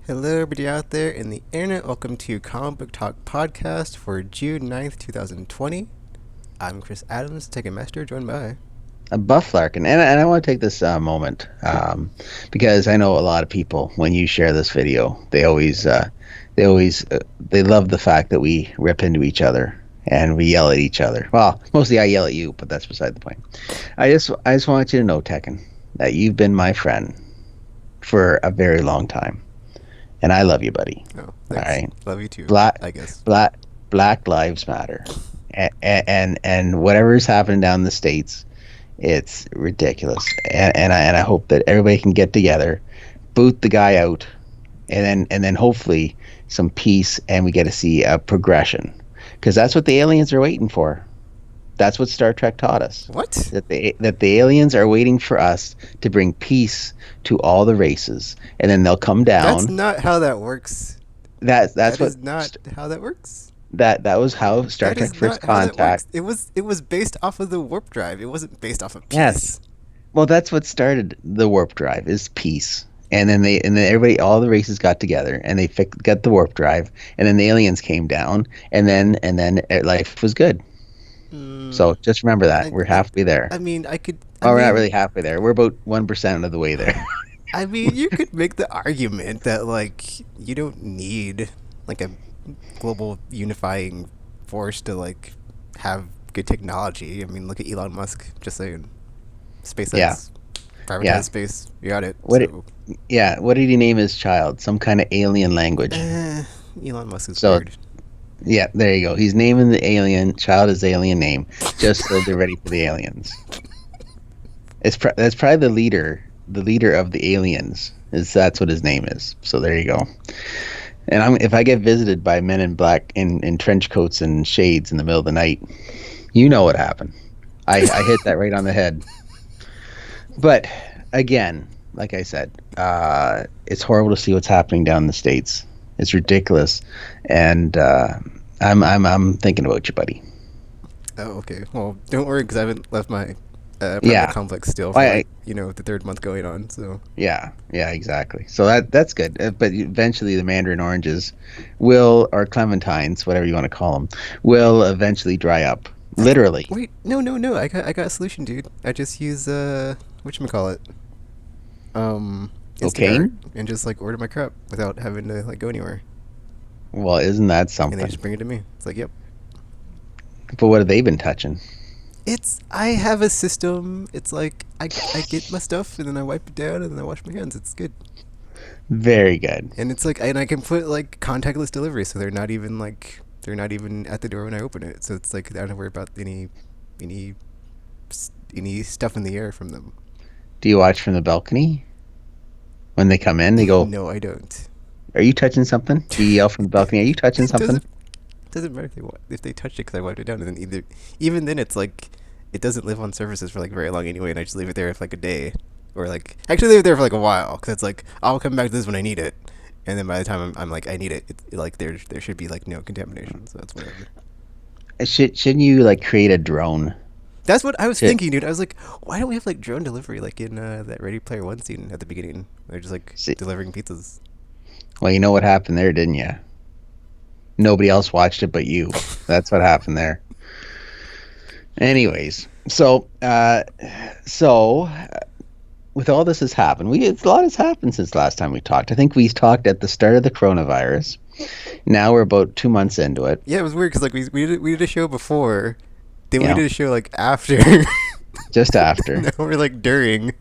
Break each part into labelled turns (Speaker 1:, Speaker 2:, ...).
Speaker 1: Hello, everybody out there in the internet. Welcome to Comic Book Talk Podcast for June 9th, 2020. I'm Chris Adams, Ticketmaster, joined by.
Speaker 2: Buff Larkin, and I want to take this moment because I know a lot of people when you share this video, they love the fact that we rip into each other and we yell at each other. Well, mostly I yell at you, but that's beside the point. I just want you to know, Tekken, that you've been my friend for a very long time, and I love you, buddy.
Speaker 1: Oh,
Speaker 2: All
Speaker 1: thanks.
Speaker 2: right,
Speaker 1: Love you too,
Speaker 2: black
Speaker 1: I guess.
Speaker 2: black Black Lives Matter, and whatever's happening down in the states. It's ridiculous, and I hope that everybody can get together, boot the guy out, and then hopefully some peace, and we get to see a progression, because that's what the aliens are waiting for. That's what Star Trek taught us,
Speaker 1: What?
Speaker 2: that the aliens are waiting for us to bring peace to all the races, and then they'll come
Speaker 1: That's
Speaker 2: down.
Speaker 1: not how that works.
Speaker 2: That's
Speaker 1: That
Speaker 2: what
Speaker 1: is not how that works.
Speaker 2: that was how Star
Speaker 1: That
Speaker 2: Trek
Speaker 1: is
Speaker 2: First
Speaker 1: not how that
Speaker 2: Contact.
Speaker 1: works. It was based off of the warp drive. It wasn't based off of
Speaker 2: Yes.
Speaker 1: peace.
Speaker 2: Well, that's what started the warp drive is peace. And then everybody, all the races got together and they got the warp drive, and then the aliens came down, and then life was good.
Speaker 1: Mm,
Speaker 2: So just remember that
Speaker 1: I,
Speaker 2: we're
Speaker 1: I,
Speaker 2: halfway there.
Speaker 1: I mean, I could. I
Speaker 2: Well, we're not
Speaker 1: mean,
Speaker 2: really halfway there. We're about 1% of the way there.
Speaker 1: I mean, you could make the argument that you don't need like a global unifying force to have good technology. I mean, look at Elon Musk. Just saying,
Speaker 2: Yeah,
Speaker 1: SpaceX, privatize
Speaker 2: yeah.
Speaker 1: space. You got it.
Speaker 2: What?
Speaker 1: So,
Speaker 2: Yeah. What did he name his child? Some kind of alien language.
Speaker 1: eh, Elon Musk is
Speaker 2: So
Speaker 1: weird.
Speaker 2: yeah, there you go. He's naming the alien child his alien name just so they're ready for the aliens. That's probably the leader of the aliens. That's what his name is. So there you go. And if I get visited by men in black in trench coats and shades in the middle of the night, you know what happened. I hit that right on the head. But again, like I said, it's horrible to see what's happening down in the states. It's ridiculous, and I'm thinking about you, buddy.
Speaker 1: Oh, okay. Well, don't worry because I haven't left my apartment
Speaker 2: Yeah,
Speaker 1: complex still for
Speaker 2: I
Speaker 1: the third month going on. So
Speaker 2: yeah, exactly. So that's good. But eventually, the mandarin oranges will, or clementines, whatever you want to call them, will eventually dry up. Literally.
Speaker 1: wait, no. I got a solution, dude. I just use whatchamacallit, Instacart
Speaker 2: Cocaine?
Speaker 1: and just order my crap without having to go anywhere,
Speaker 2: Well, isn't that
Speaker 1: and they just
Speaker 2: something?
Speaker 1: bring it to me. It's like, yep.
Speaker 2: But what have they been touching?
Speaker 1: I have a system. It's like I get my stuff and then I wipe it down and then I wash my hands. It's good.
Speaker 2: Very good.
Speaker 1: And it's and I can put contactless delivery, so they're not even at the door when I open it. So it's like I don't have to worry about any any stuff in the air from them.
Speaker 2: Do you watch from the balcony when they come in? They go,
Speaker 1: No, I don't.
Speaker 2: "Are you touching something?" Do you yell from the balcony, "Are you touching
Speaker 1: It
Speaker 2: something?"
Speaker 1: doesn't matter if they touched it because I wiped it down, and then even then it's it doesn't live on surfaces for very long anyway, and I just leave it there for a day, or actually leave it there for a while because it's I'll come back to this when I need it, and then by the time I'm I need it, there should be no contamination, so that's whatever.
Speaker 2: Shouldn't you create a drone?
Speaker 1: That's what I was
Speaker 2: Should,
Speaker 1: thinking, dude. I was like, why don't we have drone delivery in that Ready Player One scene at the beginning? They're just
Speaker 2: see,
Speaker 1: delivering pizzas.
Speaker 2: well, you know what happened there, didn't you? Nobody else watched it but you. That's what happened there. Anyways, so with all this has happened, a lot has happened since last time we talked. I think we talked at the start of the coronavirus. Now we're about 2 months into it.
Speaker 1: Yeah, it was weird because we did a show before, then
Speaker 2: You
Speaker 1: we
Speaker 2: know,
Speaker 1: did a show after.
Speaker 2: just after.
Speaker 1: Now we're during.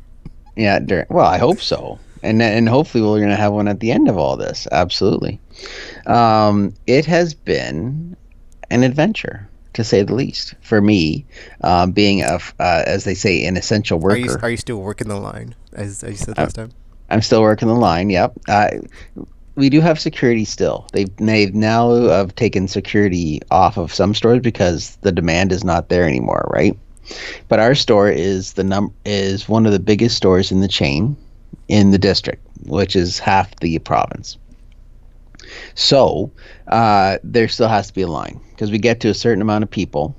Speaker 2: Yeah, well, I hope so, and hopefully we're gonna have one at the end of all this. Absolutely. It has been an adventure, to say the least, for me, being as they say, an essential worker.
Speaker 1: Are you still working the line as you said
Speaker 2: I,
Speaker 1: last time?
Speaker 2: I'm still working the line. Yep. We do have security still. They've now taken security off of some stores because the demand is not there anymore, right? But our store is one of the biggest stores in the chain in the district, which is half the province. So there still has to be a line because we get to a certain amount of people,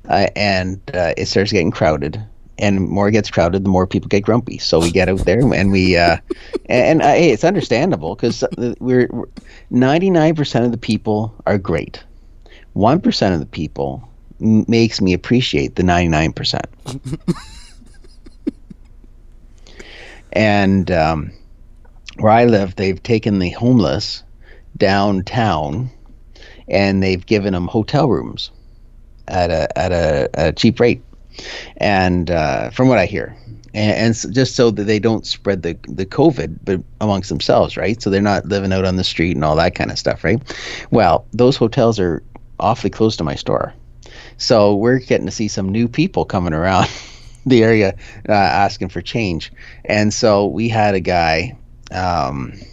Speaker 2: and it starts getting crowded. And more it gets crowded, the more people get grumpy. So we get out there and we Hey, it's understandable because we're 99% of the people are great. 1% of the people makes me appreciate the 99%. And where I live, they've taken the homeless downtown and they've given them hotel rooms at a cheap rate. And from what I hear, just so that they don't spread the COVID, but amongst themselves, right? So they're not living out on the street and all that kind of stuff, right? Well, those hotels are awfully close to my store, so we're getting to see some new people coming around the area asking for change, and so we had a guy, and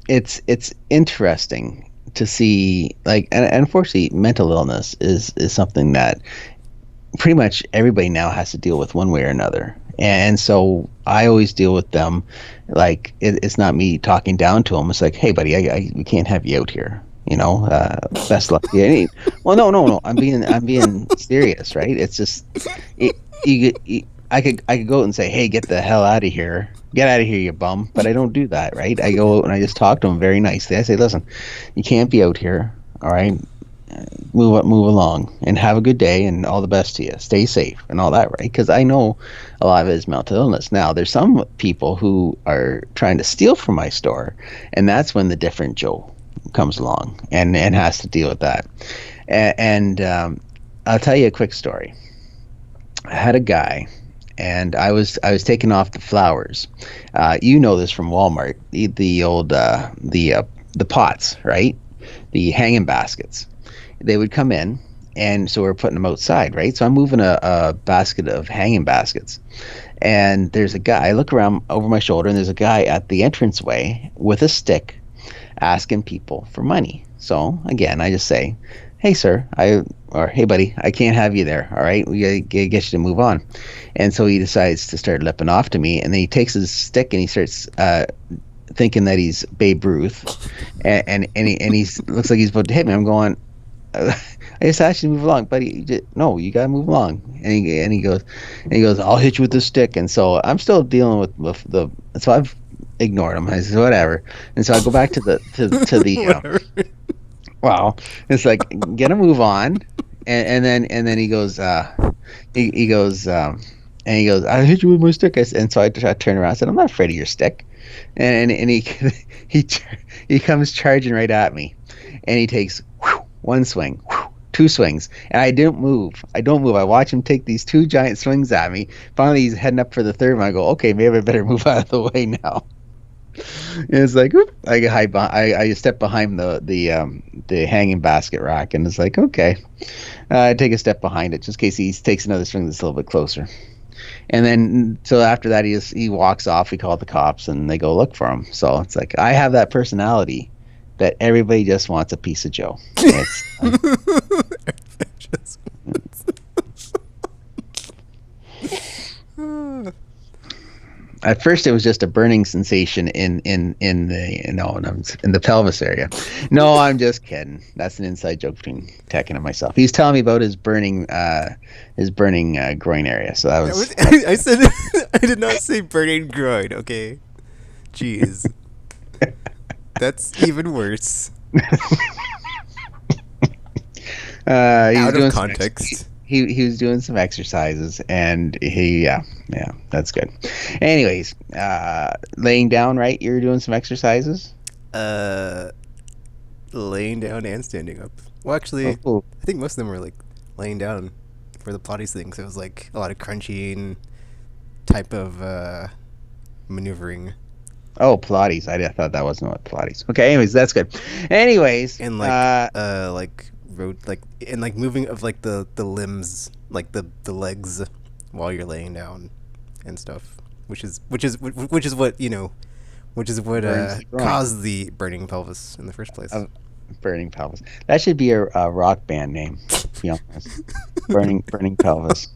Speaker 2: it's interesting to see like and unfortunately mental illness is something that pretty much everybody now has to deal with one way or another. And so I always deal with them like it's not me talking down to them. It's like, hey, buddy, we can't have you out here. Best luck. Yeah. Well, no. I'm being serious, right? It's just, I could go out and say, hey, get the hell out of here. Get out of here, you bum. But I don't do that, right? I go out and I just talk to them very nicely. I say, listen, you can't be out here. All right, move along and have a good day and all the best to you. Stay safe and all that, right? Because I know a lot of it is mental illness. Now, there's some people who are trying to steal from my store, and that's when the different Joe comes along and has to deal with that. And I'll tell you a quick story. I had a guy, and I was taking off the flowers. You know this from Walmart, the old the pots, right? The hanging baskets. They would come in, and so we're putting them outside, right? So I'm moving a basket of hanging baskets, and there's a guy. I look around over my shoulder, and there's a guy at the entranceway with a stick, asking people for money. So again, I just say, "Hey, sir, or hey, buddy, I can't have you there. All right, we gotta get you to move on." And so he decides to start lipping off to me, and then he takes his stick and he starts thinking that he's Babe Ruth, and he looks like he's about to hit me. I'm going, I just asked you to move along, buddy. No, you gotta move along. And he goes, I'll hit you with this stick. And so I'm still dealing with the. So I've ignored him. I said whatever. And so I go back to the wow. It's like get a move on, and then he goes he goes and he goes, I hit you with my stick. And so I turn around and said, I'm not afraid of your stick. And he he comes charging right at me, and he takes one swing, two swings, and I don't move. I watch him take these two giant swings at me. Finally, he's heading up for the third one. I go, okay, maybe I better move out of the way now. And it's like, whoop, I step behind the hanging basket rack, and it's like, okay, I take a step behind it just in case he takes another swing that's a little bit closer. And then, so after that, he walks off. We call the cops, and they go look for him. So it's like I have that personality that everybody just wants a piece of Joe. At first, it was just a burning sensation in the pelvis area. No, I'm just kidding. That's an inside joke between Tekken and myself. He's telling me about his burning groin area. So that was.
Speaker 1: I said I did not say burning groin. Okay, jeez, that's even worse. Out of context.
Speaker 2: He was doing some exercises, and yeah, that's good. Anyways, laying down, right? You're doing some exercises.
Speaker 1: Laying down and standing up. Well, actually, I think most of them were like laying down for the Pilates thing. So it was like a lot of crunching type of maneuvering.
Speaker 2: Oh, Pilates! I thought that wasn't what Pilates. Okay, anyways, that's good. Anyways,
Speaker 1: and moving of like the limbs, like the legs, while you're laying down, and stuff, which is what caused the burning pelvis in the first place.
Speaker 2: Burning pelvis. That should be a rock band name. To be honest. burning pelvis.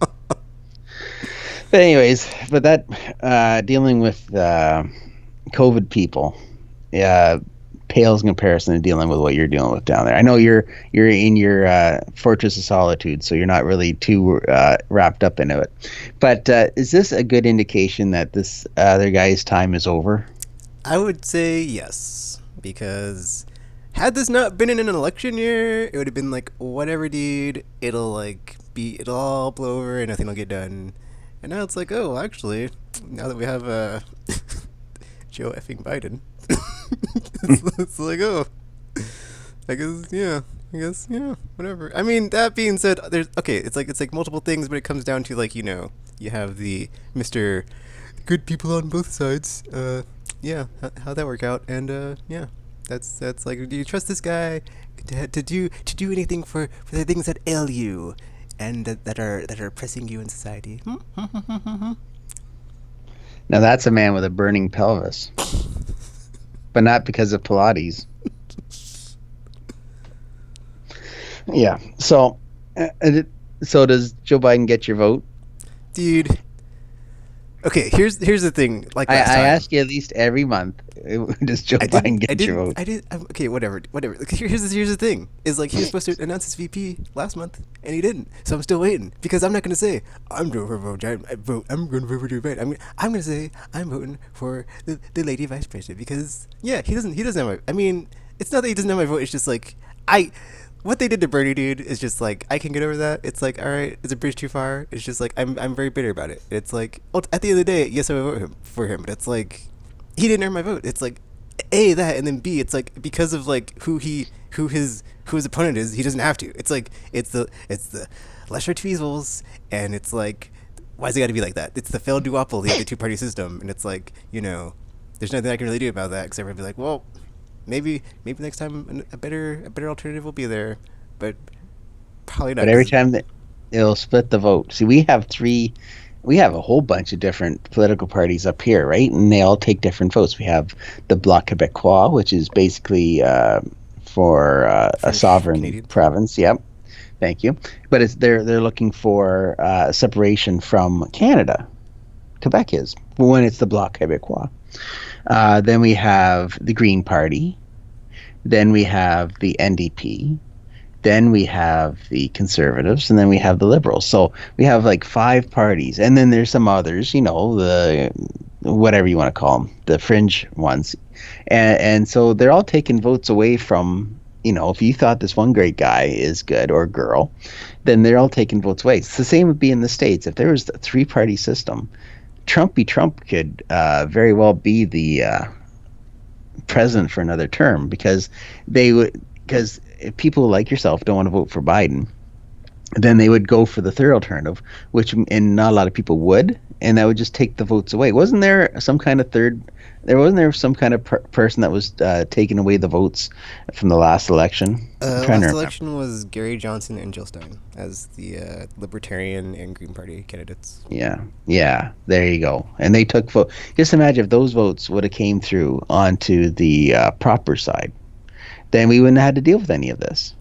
Speaker 2: But anyways, that dealing with COVID people, pales in comparison to dealing with what you're dealing with down there. I know you're in your fortress of solitude, so you're not really too wrapped up into it. But is this a good indication that this other guy's time is over?
Speaker 1: I would say yes, because had this not been in an election year, it would have been like, whatever, dude. It'll all blow over and nothing will get done. And now it's like, oh, actually, now that we have Joe effing Biden, it's like, oh, I guess, yeah, whatever. I mean, that being said, there's okay. It's like multiple things, but it comes down to, like, you have the Mister Good people on both sides. Yeah, how'd that work out? And yeah, that's like, do you trust this guy to do anything for the things that ail you, and that are pressing you in society?
Speaker 2: Now that's a man with a burning pelvis, but not because of Pilates. Yeah. So, so does Joe Biden get your vote?
Speaker 1: Dude. Okay, here's the thing. Like
Speaker 2: I
Speaker 1: last time,
Speaker 2: ask you at least every month. Does Joe Biden get your vote?
Speaker 1: I didn't. Okay, whatever. Here's the thing. Is like he was supposed to announce his VP last month, and he didn't. So I'm still waiting because I'm not gonna say I'm going for vote. I'm going for Joe Biden. I'm gonna say I'm voting for the lady vice president because yeah, he doesn't have my. I mean, it's not that he doesn't have my vote. It's just like I. What they did to Bernie, dude, is just like I can get over that. It's like, all right, is a bridge too far? It's just like I'm very bitter about it. It's like, well, at the end of the day, yes, I would vote for him, but it's like he didn't earn my vote. It's like A, that, and then B, it's like because of like who his opponent is, he doesn't have to. It's like it's the lesser tweezels, and it's like, why's it got to be like that? It's the failed duopoly of the two-party system, and it's like, there's nothing I can really do about that except for be like, well, maybe next time a better alternative will be there, but probably not.
Speaker 2: But every time that it'll split the vote. See, we have a whole bunch of different political parties up here, right? And they all take different votes. We have the Bloc Québécois, which is basically for a sovereign
Speaker 1: Canadian
Speaker 2: province. Yep, thank you. But they're looking for separation from Canada. Quebec is when it's the Bloc Québécois. Then we have the Green Party. Then we have the NDP. Then we have the Conservatives, and then we have the Liberals. So we have like 5 parties, and then there's some others, the whatever you want to call them, the fringe ones, and so they're all taking votes away from, if you thought this one great guy is good or girl, then they're all taking votes away. It's the same would be in the States. If there was a 3-party system, Trump could very well be the president for another term because if people like yourself don't want to vote for Biden, then they would go for the third alternative, and not a lot of people would, and that would just take the votes away. Wasn't there some kind of person that was taking away the votes from the last election?
Speaker 1: Last election was Gary Johnson and Jill Stein as the Libertarian and Green Party candidates.
Speaker 2: Yeah, there you go. And they took vote. Just imagine if those votes would have came through onto the proper side, then we wouldn't have had to deal with any of this,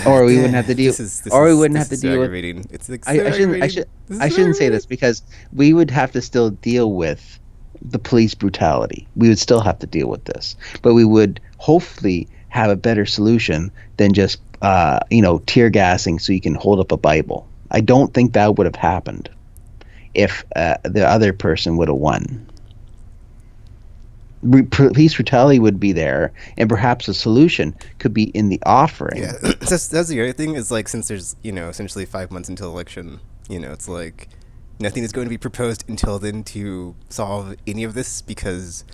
Speaker 2: or we wouldn't have to deal. We wouldn't have to deal with.
Speaker 1: It's
Speaker 2: I shouldn't say this because we would have to still deal with the police brutality. We would still have to deal with this, but we would hopefully have a better solution than just tear gassing so you can hold up a Bible. I don't think that would have happened if the other person would have won. Police brutality would be there, and perhaps a solution could be in the offering.
Speaker 1: Yeah, that's the other thing is like, since there's essentially 5 months until election, it's like nothing is going to be proposed until then to solve any of this because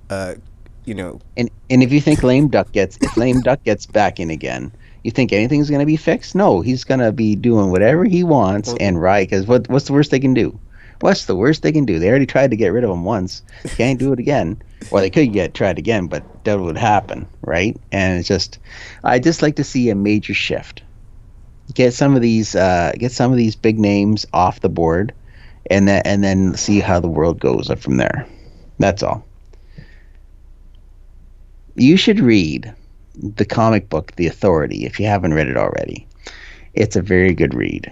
Speaker 2: And if you think if lame duck gets back in again, you think anything's going to be fixed? No, he's going to be doing whatever he wants and right. Because what's the worst they can do? What's the worst they can do? They already tried to get rid of him once. Can't do it again. Or they could tried again, but that would happen, right? And I just like to see a major shift. Get some of these big names off the board, and then see how the world goes up from there. That's all. You should read the comic book The Authority if you haven't read it already. It's a very good read.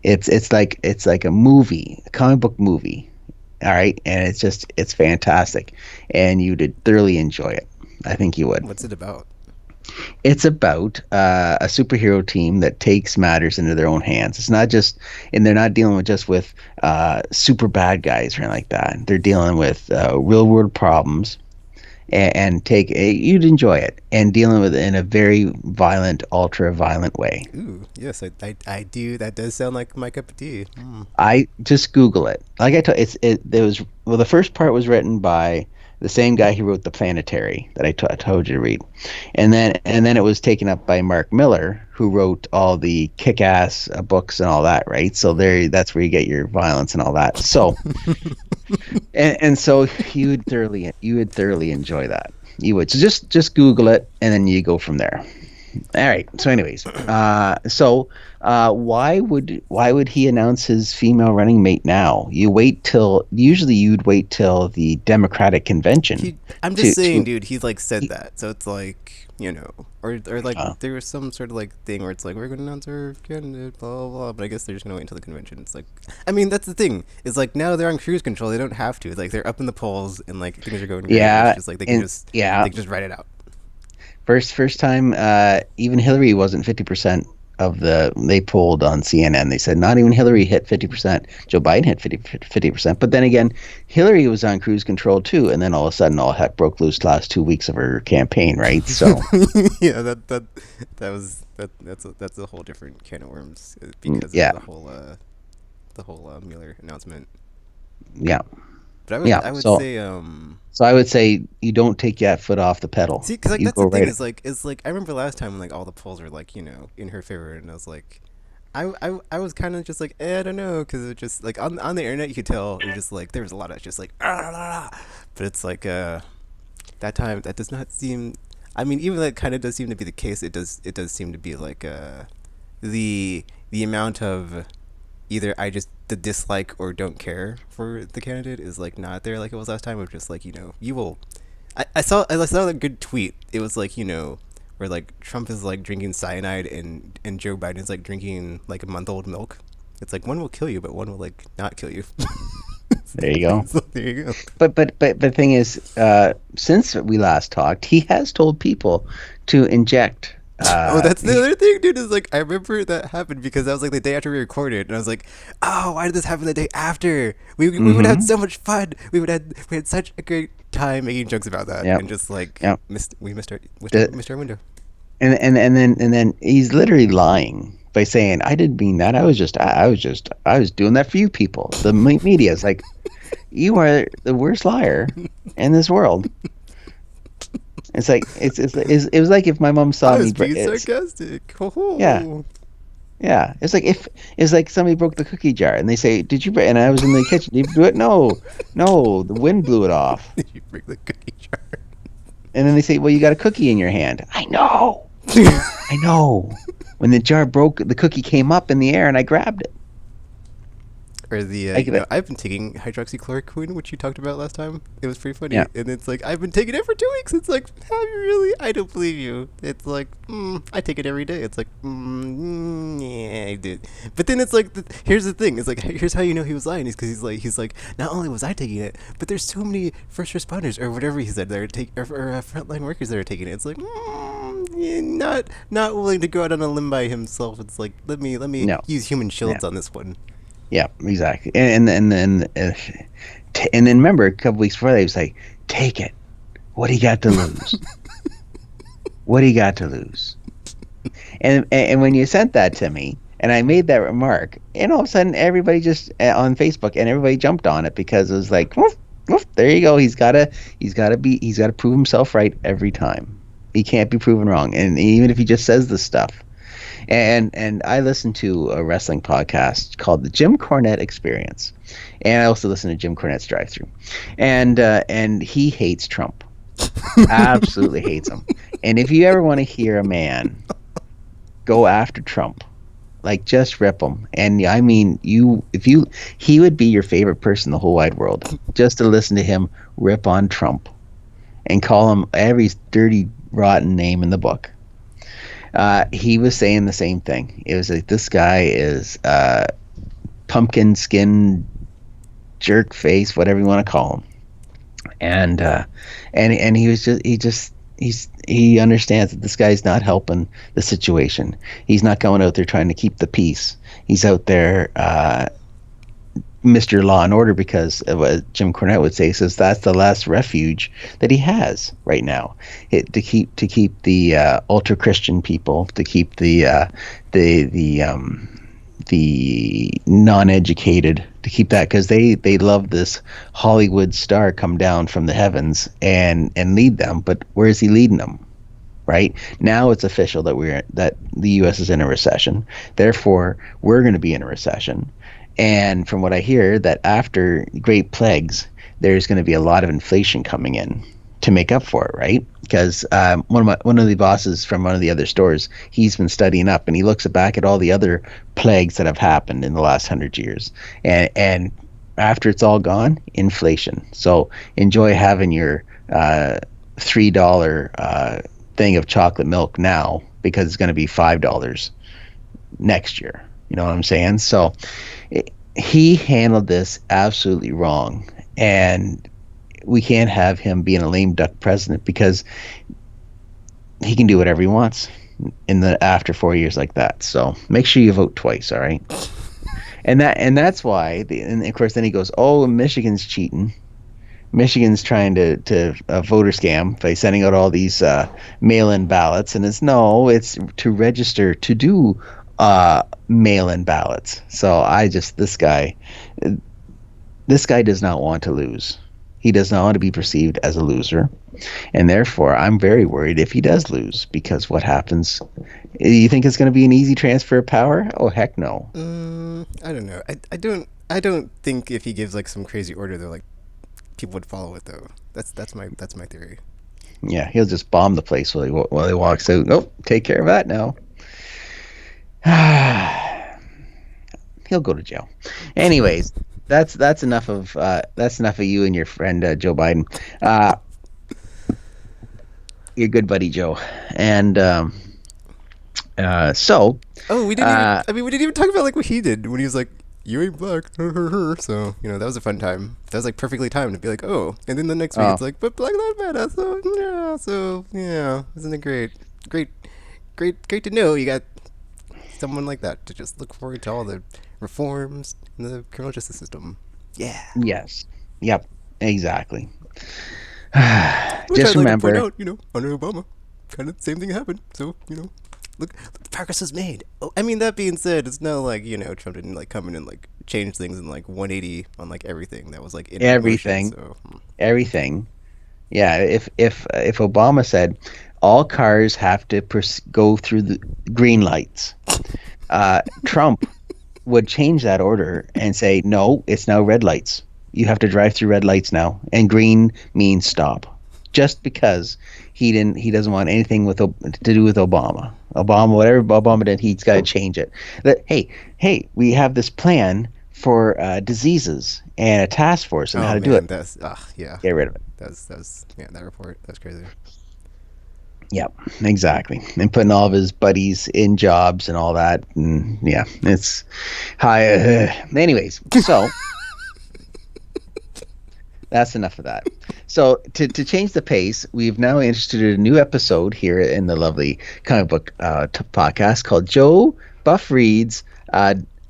Speaker 2: It's like a movie, a comic book movie. All right, and it's fantastic, and you did thoroughly enjoy it. I think you would.
Speaker 1: What's it about?
Speaker 2: It's about a superhero team that takes matters into their own hands. It's not just, and they're not dealing with just with super bad guys or anything like that. They're dealing with real world problems and you'd enjoy it and dealing with it in a very violent, ultra violent way.
Speaker 1: Ooh, yes, I do. That does sound like my cup of tea.
Speaker 2: I just Google it. Like I told, there was, well, the first part was written by the same guy who wrote the Planetary that I told you to read, and then it was taken up by Mark Miller, who wrote all the Kick-Ass books and all that, right? So that's where you get your violence and all that. So, and so you would thoroughly enjoy that. You would. So just Google it, and then you go from there. All right. So, anyways, why would he announce his female running mate now? Usually you'd wait till the Democratic convention.
Speaker 1: I'm just saying, dude. He like said that, so it's like, or like there was some sort of like thing where it's like we're gonna announce our candidate, blah blah blah. But I guess they're just gonna wait until the convention. It's like, I mean, that's the thing. It's like now they're on cruise control. They don't have to. Like they're up in the polls and like things are going great.
Speaker 2: Yeah,
Speaker 1: it's just like they can just write it out.
Speaker 2: First time, even Hillary wasn't 50% of they polled on CNN. They said not even Hillary hit 50%. Joe Biden hit 50%. But then again, Hillary was on cruise control too. And then all of a sudden, all heck broke loose the last 2 weeks of her campaign, right? So
Speaker 1: yeah, that's a whole different can of worms because of the whole Mueller announcement.
Speaker 2: Yeah.
Speaker 1: But I would say
Speaker 2: So I would say you don't take that foot off the pedal.
Speaker 1: See, because like that's the thing is like I remember last time when like all the polls were like in her favor, and I was like, I was kind of just like I don't know, because it just like on the internet you could tell it was just like there was a lot of just like but it's like that time that does not seem. I mean, even though it kind of does seem to be the case, it does seem to be like the amount of either I just the dislike or don't care for the candidate is like not there like it was last time. Of just like you will. I saw a good tweet. It was like where like Trump is like drinking cyanide and Joe Biden's like drinking like a month-old milk. It's like one will kill you, but one will like not kill you.
Speaker 2: There you go.
Speaker 1: So there you go.
Speaker 2: But the thing is, since we last talked, he has told people to inject.
Speaker 1: That's the other thing, dude. Is like I remember that happened because that was like the day after we recorded, and I was like, "Oh, why did this happen the day after? We would have had so much fun. We had such a great time making jokes about that, and just like missed our window."
Speaker 2: And then he's literally lying by saying, "I didn't mean that. I was doing that for you people." The media is like, "You are the worst liar in this world." It's like it was like if my mom saw me.
Speaker 1: Being sarcastic.
Speaker 2: Yeah. It's like somebody broke the cookie jar and they say, "Did you?" And I was in the kitchen. Did you do it? No. The wind blew it off.
Speaker 1: Did you break the cookie jar?
Speaker 2: And then they say, "Well, you got a cookie in your hand." I know. I know. When the jar broke, the cookie came up in the air and I grabbed it.
Speaker 1: Or I've been taking hydroxychloroquine, which you talked about last time. It was pretty funny.
Speaker 2: Yeah.
Speaker 1: And it's like, I've been taking it for 2 weeks. It's like, have you really? I don't believe you. It's like, I take it every day. It's like, yeah, I did. But then it's like, here's the thing. It's like, here's how you know he was lying. Is because he's like, not only was I taking it, but there's so many first responders or whatever he said that are frontline workers that are taking it. It's like, not willing to go out on a limb by himself. It's like, let me use human shields on this one.
Speaker 2: Yeah, exactly. And then remember a couple weeks before that, he was like, "Take it. What do you got to lose? What do you got to lose?" And when you sent that to me, and I made that remark, and all of a sudden everybody just on Facebook and everybody jumped on it because it was like, woof, woof, there you go. He's got to prove himself right every time. He can't be proven wrong, and even if he just says this stuff. And I listen to a wrestling podcast called the Jim Cornette Experience, and I also listen to Jim Cornette's Drive Thru, and he hates Trump, absolutely hates him. And if you ever want to hear a man go after Trump, like just rip him, and I mean he would be your favorite person in the whole wide world, just to listen to him rip on Trump, and call him every dirty rotten name in the book. He was saying the same thing. It was like, this guy is pumpkin skin jerk face, whatever you want to call him. And he he understands that this guy's not helping the situation. He's not going out there trying to keep the peace. He's out there, Mr. Law and Order, because of what Jim Cornette would say, says that's the last refuge that he has right now. To keep the ultra Christian people, to keep the non-educated, to keep that, because they love this Hollywood star come down from the heavens and lead them. But where is he leading them? Right now, it's official that the U.S. is in a recession. Therefore, we're going to be in a recession. And from what I hear, that after Great Plagues, there's going to be a lot of inflation coming in to make up for it, right? Because one of the bosses from one of the other stores, he's been studying up, and he looks back at all the other plagues that have happened in the last 100 years, and after it's all gone, inflation. So enjoy having your $3 thing of chocolate milk now, because it's going to be $5 next year. You know what I'm saying? So he handled this absolutely wrong, and we can't have him being a lame duck president, because he can do whatever he wants in the after 4 years like that. So make sure you vote twice, all right? And that's why. And of course, then he goes, "Oh, Michigan's cheating. Michigan's trying to voter scam by sending out all these mail-in ballots." And it's to register to do mail-in ballots. So this guy does not want to lose. He does not want to be perceived as a loser, and therefore I'm very worried if he does lose, because what happens? You think it's going to be an easy transfer of power? Oh, heck no.
Speaker 1: I don't know. I don't think if he gives like some crazy order, though, like people would follow it though. That's my theory.
Speaker 2: Yeah, he'll just bomb the place while he walks out. Nope, take care of that now. He'll go to jail. Anyways, that's enough of you and your friend Joe Biden. Your good buddy Joe. And so.
Speaker 1: Oh, we didn't. We didn't even talk about like what he did when he was like, "You ain't black." So that was a fun time. That was like perfectly timed to be like, "Oh," and then the next week it's like, "But Black Lives Matter." So yeah, isn't it great to know you got someone like that to just look forward to all the reforms in the criminal justice system. Yeah.
Speaker 2: Yes. Yep. Exactly.
Speaker 1: Which
Speaker 2: Just
Speaker 1: I'd
Speaker 2: remember,
Speaker 1: like to point out, under Obama, kind of the same thing happened. So look, the progress was made. Oh, I mean, that being said, it's not like Trump didn't like come in and like change things in like 180 on like everything that was like in
Speaker 2: everything,
Speaker 1: motion, so.
Speaker 2: everything. Yeah. If Obama said all cars have to go through the green lights, Trump would change that order and say, no, it's now red lights. You have to drive through red lights now, and green means stop. Just because he doesn't want anything to do with Obama. Whatever Obama did, he's got to change it. That hey, we have this plan for diseases and a task force on how to do it.
Speaker 1: That's yeah.
Speaker 2: Get rid of it.
Speaker 1: That's that report. That's crazy.
Speaker 2: Yep, exactly. And putting all of his buddies in jobs and all that. And yeah, it's high. Anyways, so that's enough of that. So to change the pace, we've now instituted a new episode here in the lovely comic book podcast called Joe Buff Reads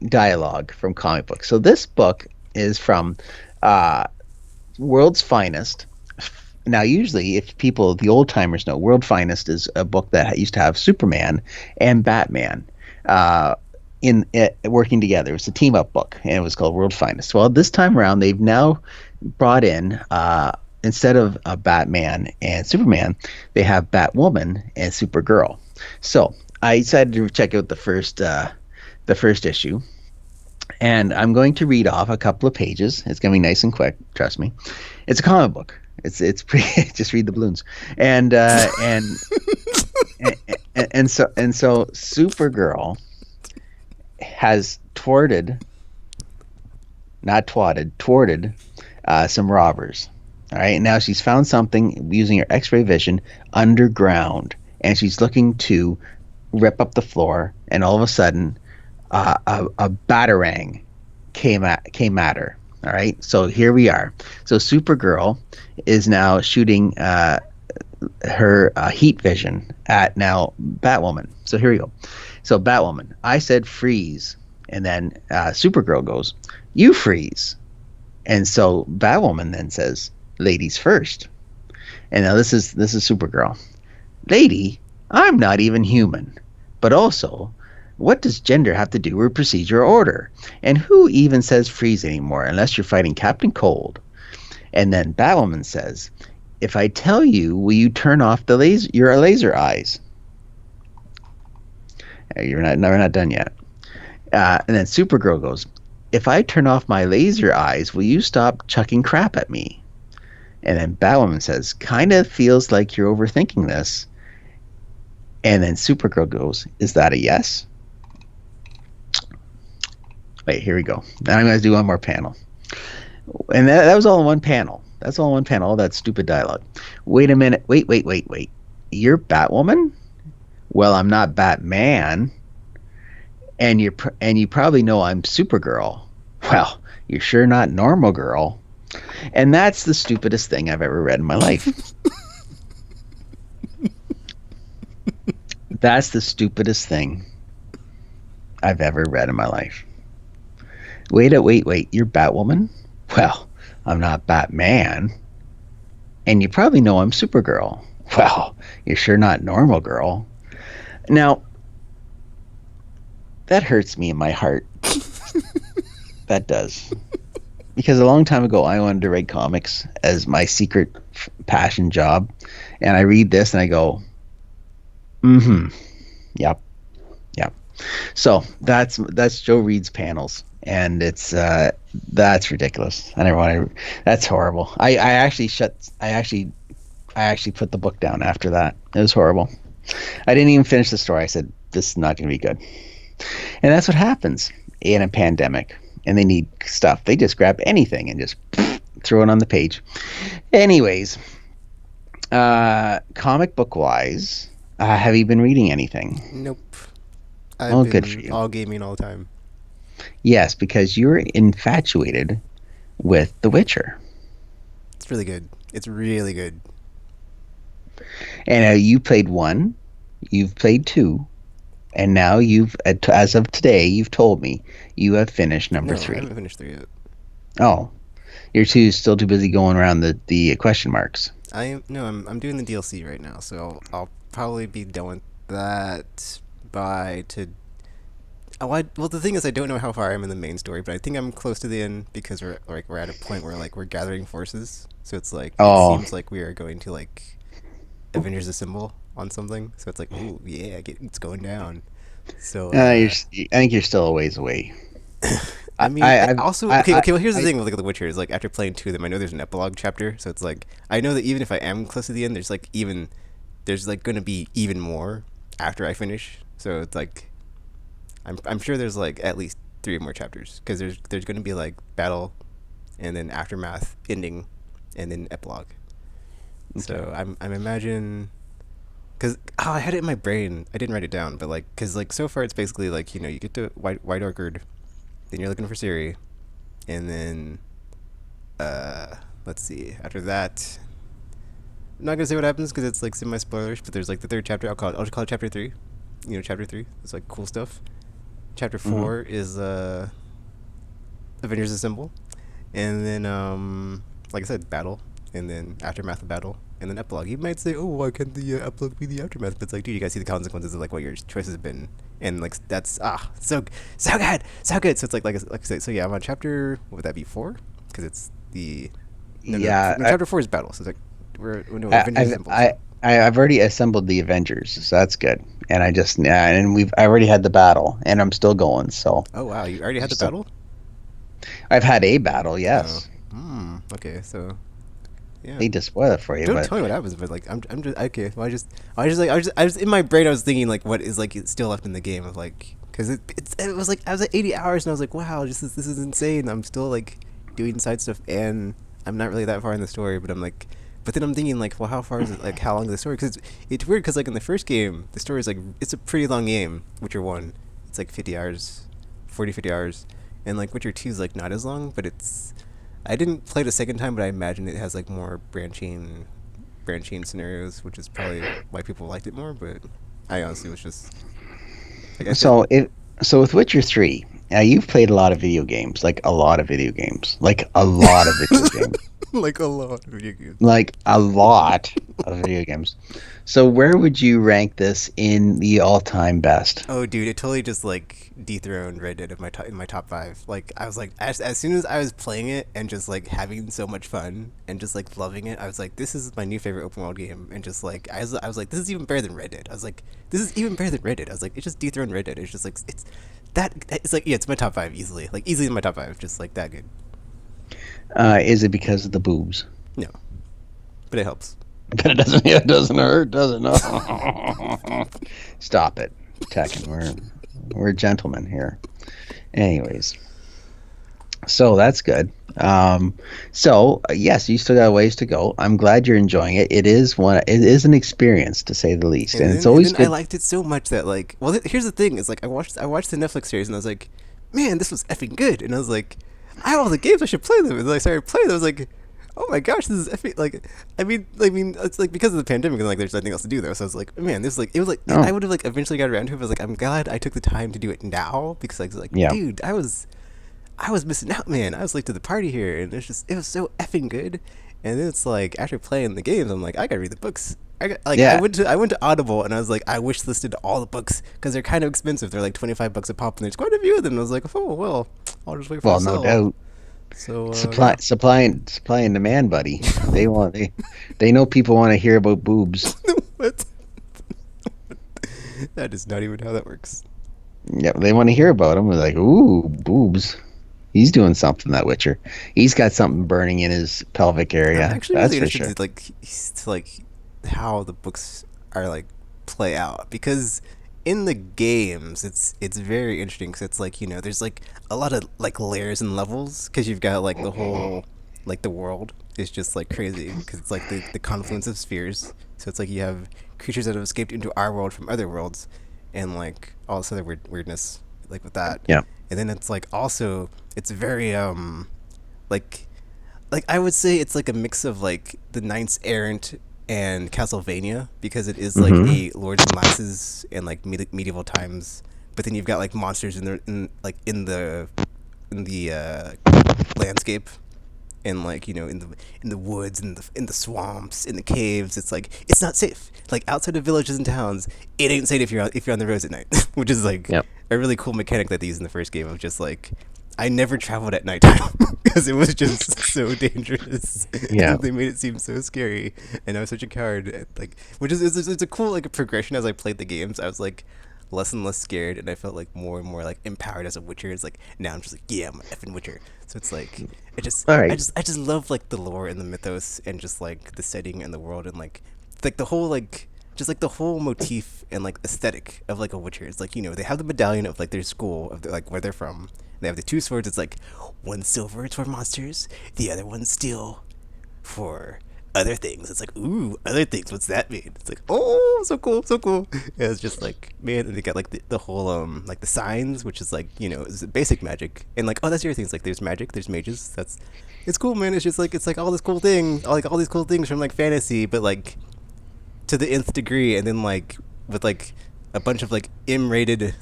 Speaker 2: Dialogue from Comic Book. So this book is from World's Finest. Now, usually, if people, the old timers know, World Finest is a book that used to have Superman and Batman working together. It was a team up book, and it was called World Finest. Well, this time around, they've now brought in, instead of Batman and Superman, they have Batwoman and Supergirl. So I decided to check out the first issue, and I'm going to read off a couple of pages. It's going to be nice and quick. Trust me. It's a comic book. It's pretty. Just read the balloons, and so Supergirl has thwarted some robbers. All right, now she's found something using her X-ray vision underground, and she's looking to rip up the floor. And all of a sudden, a batarang came at her. All right, so here we are. So Supergirl is now shooting her heat vision at now Batwoman. So here we go. So Batwoman, I said freeze, and then Supergirl goes, "You freeze," and so Batwoman then says, "Ladies first." And now this is Supergirl. "Lady, I'm not even human. But also, what does gender have to do with procedure or order? And who even says freeze anymore unless you're fighting Captain Cold?" And then Batwoman says, "If I tell you, will you turn off your laser eyes?" We're not done yet. And then Supergirl goes, "If I turn off my laser eyes, will you stop chucking crap at me?" And then Batwoman says, "Kind of feels like you're overthinking this." And then Supergirl goes, "Is that a yes?" Wait, here we go. Now I'm going to do one more panel. And that was all in one panel. That's all in one panel, all that stupid dialogue. Wait a minute. Wait. You're Batwoman? Well, I'm not Batman. And you probably know I'm Supergirl. Well, you're sure not Normal Girl. And that's the stupidest thing I've ever read in my life. That's the stupidest thing I've ever read in my life. Wait. You're Batwoman? Well, I'm not Batman. And you probably know I'm Supergirl. Well, you're sure not Normal Girl. Now, that hurts me in my heart. That does. Because a long time ago, I wanted to write comics as my secret passion job. And I read this and I go, yep. So that's Joe Reed's panels. And it's that's ridiculous. I never want to. That's horrible. I actually put the book down after that. It was horrible. I didn't even finish the story. I said, "This is not going to be good." And that's what happens in a pandemic. And they need stuff. They just grab anything and just throw it on the page. Anyways, comic book wise, have you been reading anything?
Speaker 1: Nope.
Speaker 2: Oh, good for you.
Speaker 1: All gaming all the time.
Speaker 2: Yes, because you're infatuated with The Witcher.
Speaker 1: It's really good. It's really good.
Speaker 2: And you played 1, you've played 2, and now as of today, you've told me you have finished number 3.
Speaker 1: I haven't finished 3 yet.
Speaker 2: Oh, you're still too busy going around the question marks.
Speaker 1: I'm doing the DLC right now, so I'll probably be done with that well, the thing is, I don't know how far I am in the main story, but I think I'm close to the end because we're at a point where we're gathering forces. So it's it seems like we are going to Avengers Assemble on something. So it's ooh yeah, it's going down. So
Speaker 2: I think you're still a ways away.
Speaker 1: I mean, well, here's the thing with The Witcher is after playing 2 of them, I know there's an epilogue chapter, so it's I know that even if I am close to the end, there's going to be even more after I finish. So it's I'm sure there's at least 3 more chapters because there's going to be battle, and then aftermath, ending, and then epilogue. Okay. So I'm imagine because I had it in my brain, I didn't write it down, but because so far it's basically you get to White Orchard, then you're looking for Ciri, and then let's see, after that, I'm not gonna say what happens because it's semi spoilers, but there's the 3rd chapter. I'll just call it chapter 3. Chapter 3. It's cool stuff. Chapter 4 is Avengers Assemble, and then like I said, battle, and then aftermath of battle, and then epilogue. You might say, "Oh, why can't the epilogue be the aftermath?" But it's dude, you guys see the consequences of what your choices have been, and that's so good, so good. So it's like I said, so yeah, I'm on chapter. What would that be, 4? Because it's the chapter 4 is battle. So it's we're doing Avengers Assemble.
Speaker 2: I've already assembled the Avengers, so that's good. And I already had the battle, and I'm still going. So.
Speaker 1: Oh wow, you already had the battle?
Speaker 2: I've had a battle, yes.
Speaker 1: Oh. Okay, so. Yeah.
Speaker 2: I need to spoil it for you.
Speaker 1: Don't tell me what happens, but I'm just okay. Well, I was in my brain. I was thinking what is still left in the game of because it was I was at 80 hours and I was wow, this is insane. I'm still doing side stuff and I'm not really that far in the story, but I'm but then I'm thinking well, how far is it? How long is the story? Because it's weird because in the first game, the story is it's a pretty long game. Witcher 1, it's 50 hours, 50 hours, and Witcher 2 is not as long, but it's. I didn't play it a second time, but I imagine it has more branching branching scenarios, which is probably why people liked it more. But I honestly was just like I think
Speaker 2: So it so with Witcher 3, now you've played a lot of video games, like a lot of video games, like a lot of video games,
Speaker 1: like a lot of video games.
Speaker 2: like a lot of video games. So where would you rank this in the all-time best?
Speaker 1: Oh, dude, it totally just like dethroned Red Dead of in my top five. Like I was like, as soon as I was playing it and just like having so much fun and just like loving it, I was like, this is my new favorite open world game. And just like I was like, this is even better than Red Dead. I was like, this is even better than Red Dead. I was like, it just dethroned Red Dead. It's just like it's like yeah, it's my top five easily, like easily in my top five, just like that good.
Speaker 2: Is it because of the boobs?
Speaker 1: No, but it helps.
Speaker 2: But it doesn't hurt, does it? No. Stop it, Tekken. We're gentlemen here. Anyways, so that's good. Yes, you still got a ways to go. I'm glad you're enjoying it. It is one. It is an experience to say the least, and it's always
Speaker 1: I
Speaker 2: good.
Speaker 1: liked it so much that like, well, here's the thing: is like I watched the Netflix series and I was like, man, this was effing good. And I was like, I have all the games, I should play them. And then I started playing them. I was like, oh my gosh, this is effing like. I mean, it's like because of the pandemic and like there's nothing else to do though. So I was like, man, this is like it was like
Speaker 2: Oh,
Speaker 1: I would have like eventually got around to it. But I was like, I'm glad I took the time to do it now because like
Speaker 2: yeah.
Speaker 1: dude, I was missing out, man. I was late to the party here, and it was so effing good. And then it's like after playing the games, I'm like, I gotta read the books.
Speaker 2: Yeah.
Speaker 1: I went to Audible and I was like, I wish listed all the books because they're kind of expensive. They're like $25 a pop, and there's quite a few of them. And I was like, oh well, I'll just wait for
Speaker 2: Well,
Speaker 1: a
Speaker 2: no
Speaker 1: sale.
Speaker 2: doubt.
Speaker 1: So
Speaker 2: Supply, supply and demand, buddy. They know people want to hear about boobs.
Speaker 1: what? That is not even how that works.
Speaker 2: Yeah, they want to hear about them. They're like, ooh, boobs. He's doing something, that Witcher. He's got something burning in his pelvic
Speaker 1: I'm
Speaker 2: area.
Speaker 1: actually
Speaker 2: That's
Speaker 1: really
Speaker 2: for
Speaker 1: interested
Speaker 2: sure.
Speaker 1: to like how the books are like play out because in the games it's very interesting because it's like there's like a lot of like layers and levels because you've got like the whole like the world is just like crazy because it's like the confluence of spheres, so it's like you have creatures that have escaped into our world from other worlds and like all this other weirdness like with that.
Speaker 2: Yeah.
Speaker 1: And then it's like also it's very like I would say it's like a mix of like the Knights Errant and Castlevania because it is like
Speaker 2: Hmm.
Speaker 1: a Lords and Lasses and like medieval times, but then you've got like monsters in the landscape and like in the woods in the swamps in the caves. It's like it's not safe. Like outside of villages and towns, it ain't safe if you're on the roads at night, which is like
Speaker 2: Yep.
Speaker 1: a really cool mechanic that they used in the first game of just like I never traveled at nighttime because it was just so dangerous.
Speaker 2: Yeah.
Speaker 1: And they made it seem so scary, and I was such a coward. Like, which is it's a cool like a progression as I played the games. I was like less and less scared, and I felt like more and more like empowered as a Witcher. It's like now I'm just like yeah, I'm an effing Witcher. So it's like
Speaker 2: All right.
Speaker 1: I just love like the lore and the mythos and just like the setting and the world and like the whole like just like the whole motif and like aesthetic of like a Witcher. It's like they have the medallion of like their school of like where they're from. They have the two swords. It's like one silver is for monsters, the other one's steel for other things. It's like ooh, other things. What's that mean? It's like oh, so cool, so cool. And it's just like man, and they got like the whole like the signs, which is like is basic magic, and like oh, that's the other thing. It's like there's magic, there's mages. That's it's cool, man. It's just like it's like all this cool thing, like all these cool things from like fantasy, but like to the nth degree, and then like with like a bunch of like M-rated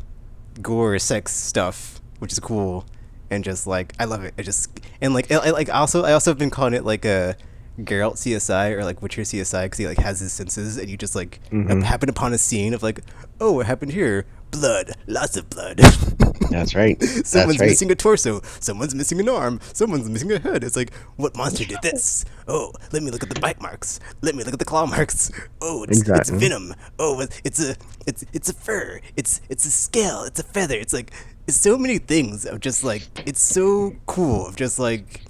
Speaker 1: gore sex stuff, which is cool, and just like I love it. I just and like I also have been calling it like a Geralt CSI or like Witcher CSI because he like has his senses, and you just like
Speaker 2: Hmm.
Speaker 1: happen upon a scene of like oh what happened here, blood, lots of blood.
Speaker 2: That's right. That's
Speaker 1: Someone's
Speaker 2: right.
Speaker 1: missing a torso. Someone's missing an arm. Someone's missing a head. It's like, what monster did this? Oh, let me look at the bite marks. Let me look at the claw marks. Oh, it's
Speaker 2: Exactly.
Speaker 1: venom. Oh, it's a fur. It's a scale. It's a feather. It's like it's so many things of just like it's so cool of just like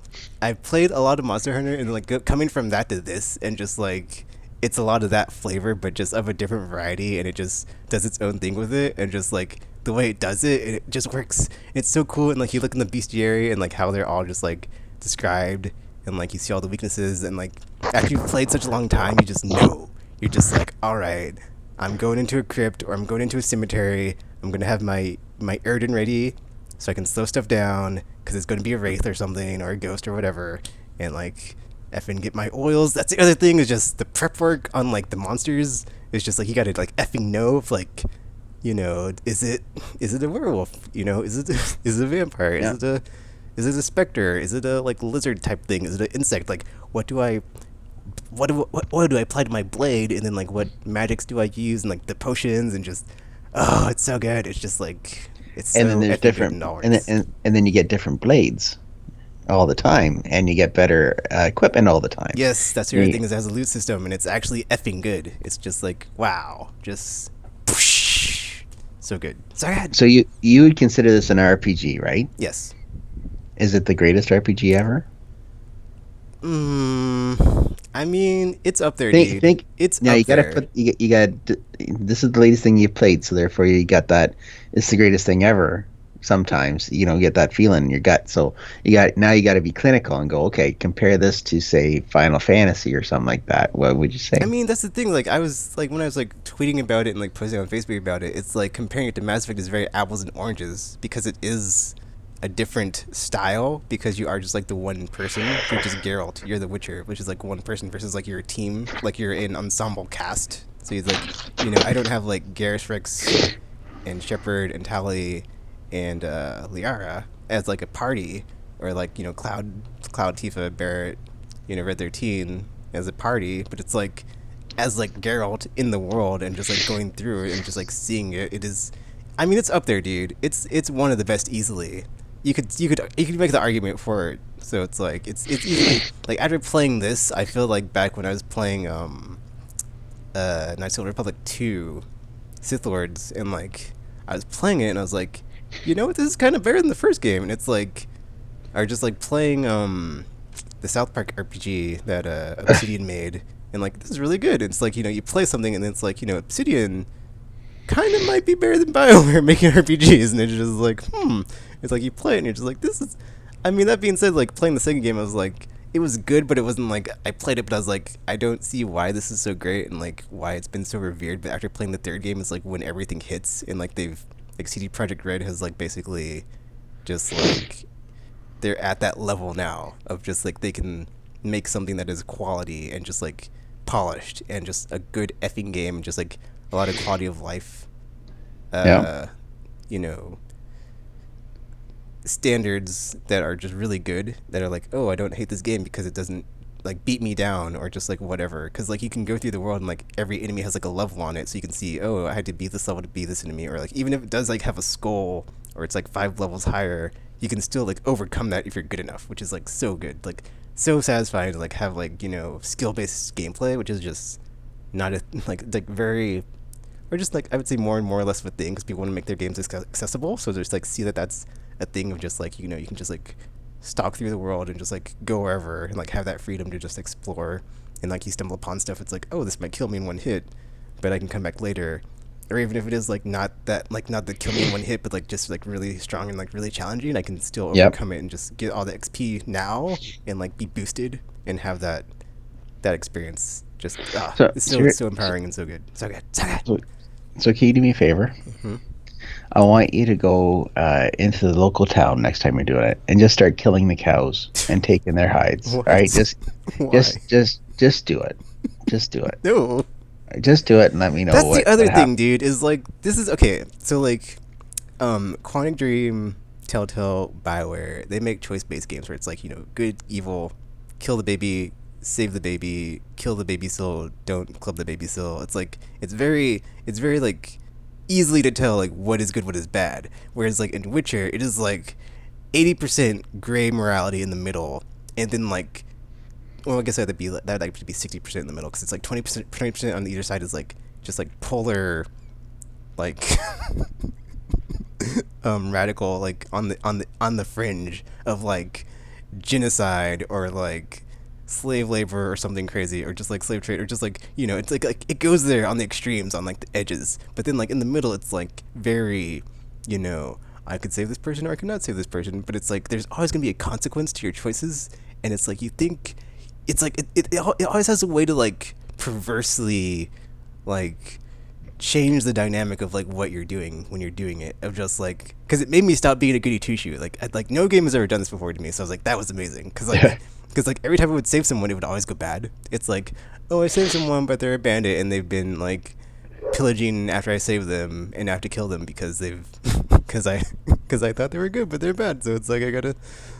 Speaker 1: I've played a lot of Monster Hunter and like coming from that to this and just like it's a lot of that flavor but just of a different variety and it just does its own thing with it and just like the way it does it, it just works. It's so cool and like you look in the bestiary and like how they're all just like described and like you see all the weaknesses and like after you've played such a long time you just know you're just like all right, I'm going into a crypt or I'm going into a cemetery. I'm gonna have my Erden ready so I can slow stuff down because it's going to be a wraith or something or a ghost or whatever, and like effing get my oils. That's the other thing, is just the prep work on like the monsters. It's just like you gotta like effing know if like, is it a werewolf? Is it is it a vampire?
Speaker 2: Yeah.
Speaker 1: Is it a specter? Is it a like lizard type thing? Is it an insect? Like what do I apply to my blade? And then like what magics do I use? And like the potions, and just, oh, it's so good. It's just like, it's so
Speaker 2: And then there's
Speaker 1: effing good
Speaker 2: different,
Speaker 1: in all
Speaker 2: and then,
Speaker 1: works.
Speaker 2: and then you get different blades all the time, and you get better equipment all the time.
Speaker 1: Yes, that's the other
Speaker 2: You-
Speaker 1: thing, is it has a loot system, and it's actually effing good. It's just like, wow, just whoosh, so good. So good.
Speaker 2: So you would consider this an RPG, right?
Speaker 1: Yes.
Speaker 2: Is it the greatest RPG ever?
Speaker 1: I mean, it's up there,
Speaker 2: Think
Speaker 1: dude.
Speaker 2: think.
Speaker 1: It's
Speaker 2: Now
Speaker 1: up
Speaker 2: you gotta
Speaker 1: there.
Speaker 2: put you got. This is the latest thing you played, so therefore you got that. It's the greatest thing ever. Sometimes you don't get that feeling in your gut, so you got to be clinical and go, okay, compare this to say Final Fantasy or something like that. What would you
Speaker 1: I
Speaker 2: say?
Speaker 1: mean, that's the thing. Like, I was like, when I was like tweeting about it and like posting on Facebook about it, it's like comparing it to Mass Effect is very apples and oranges, because it is a different style, because you are just like the one person. You're just Geralt. You're the Witcher, which is like one person, versus like you're a team, like you're an ensemble cast. So he's like, I don't have like Garrus Rex and Shepard and Tali and Liara as like a party, or like Cloud, Tifa, Barrett, Red 13 as a party, but it's like, as like Geralt in the world, and just like going through it and just like seeing it, it is. I mean, it's up there, dude. It's one of the best easily. You could make the argument for it. So it's like, it's easily, like, after playing this, I feel like back when I was playing Knights of the Republic 2 Sith Lords, and like I was playing it and I was like, this is kind of better than the first game. And it's like, or just like playing the South Park RPG that Obsidian made, and like, this is really good. It's like, you play something, and then it's like, Obsidian kind of might be better than BioWare making RPGs, and it's just like, it's like you play it and you're just like, this is. I mean, that being said, like, playing the second game, I was like, it was good, but it wasn't like, I played it, but I was like, I don't see why this is so great, and like why it's been so revered. But after playing the third game, it's like when everything hits, and like they've, like, CD Projekt Red has like basically just like, they're at that level now of just like, they can make something that is quality and just like polished, and just a good effing game, just like a lot of quality of life,
Speaker 2: Yeah.
Speaker 1: uh, you know, standards that are just really good, that are like, oh, I don't hate this game because it doesn't like beat me down, or just like whatever, because like you can go through the world and like every enemy has like a level on it, so you can see, oh, I had to beat this level to beat this enemy, or like even if it does like have a skull, or it's like 5 levels higher, you can still like overcome that if you're good enough, which is like so good, like so satisfying to like have like, skill based gameplay, which is just not a like very, or just like, I would say more and more or less of a thing, because people want to make their games accessible. So just like see that that's a thing of just like, you can just like stalk through the world and just like go wherever, and like have that freedom to just explore, and like you stumble upon stuff. It's like, oh, this might kill me in one hit, but I can come back later. Or even if it is like not that, like not the kill me in one hit, but like just like really strong and like really challenging, I can still
Speaker 2: Yep.
Speaker 1: overcome it and just get all the XP now, and like be boosted and have that experience. Just,
Speaker 2: So
Speaker 1: it's
Speaker 2: so,
Speaker 1: so
Speaker 2: you're-
Speaker 1: so empowering and so good, so good, so good.
Speaker 2: so, so can you do me a favor?
Speaker 1: Hmm.
Speaker 2: I want you to go into the local town next time you're doing it, and just start killing the cows and taking their hides. All
Speaker 1: What?
Speaker 2: right,
Speaker 1: Why?
Speaker 2: just do it. Just do it.
Speaker 1: No.
Speaker 2: Just do it and let me know
Speaker 1: That's
Speaker 2: what
Speaker 1: the other
Speaker 2: what
Speaker 1: thing,
Speaker 2: happens.
Speaker 1: dude. Is like, this is okay. So like, Quantic Dream, Telltale, Bioware, they make choice based games where it's like, good, evil, kill the baby, save the baby, kill the baby soul, don't club the baby soul. It's like, it's very like easily to tell like what is good, what is bad. Whereas like in Witcher, it is like 80% gray morality in the middle, and then like, well, I guess that'd actually be 60% in the middle, because it's like 20% on the either side is like just like polar, like radical, like on the fringe of like genocide, or like slave labor or something crazy, or just like slave trade, or just like, it's like it goes there on the extremes, on like the edges, but then like in the middle it's like very, I could save this person or I could not save this person, but it's like there's always gonna be a consequence to your choices, and it's like you think, it's like it always has a way to like perversely, like, change the dynamic of like what you're doing when you're doing it, of just like, because it made me stop being a goody two shoe. Like no game has ever done this before to me, so I was like, that was amazing. Because like every time I would save someone, it would always go bad. It's like, oh, I saved someone, but they're a bandit and they've been like pillaging after I save them, and I have to kill them because they've because I thought they were good, but they're bad. So it's like I gotta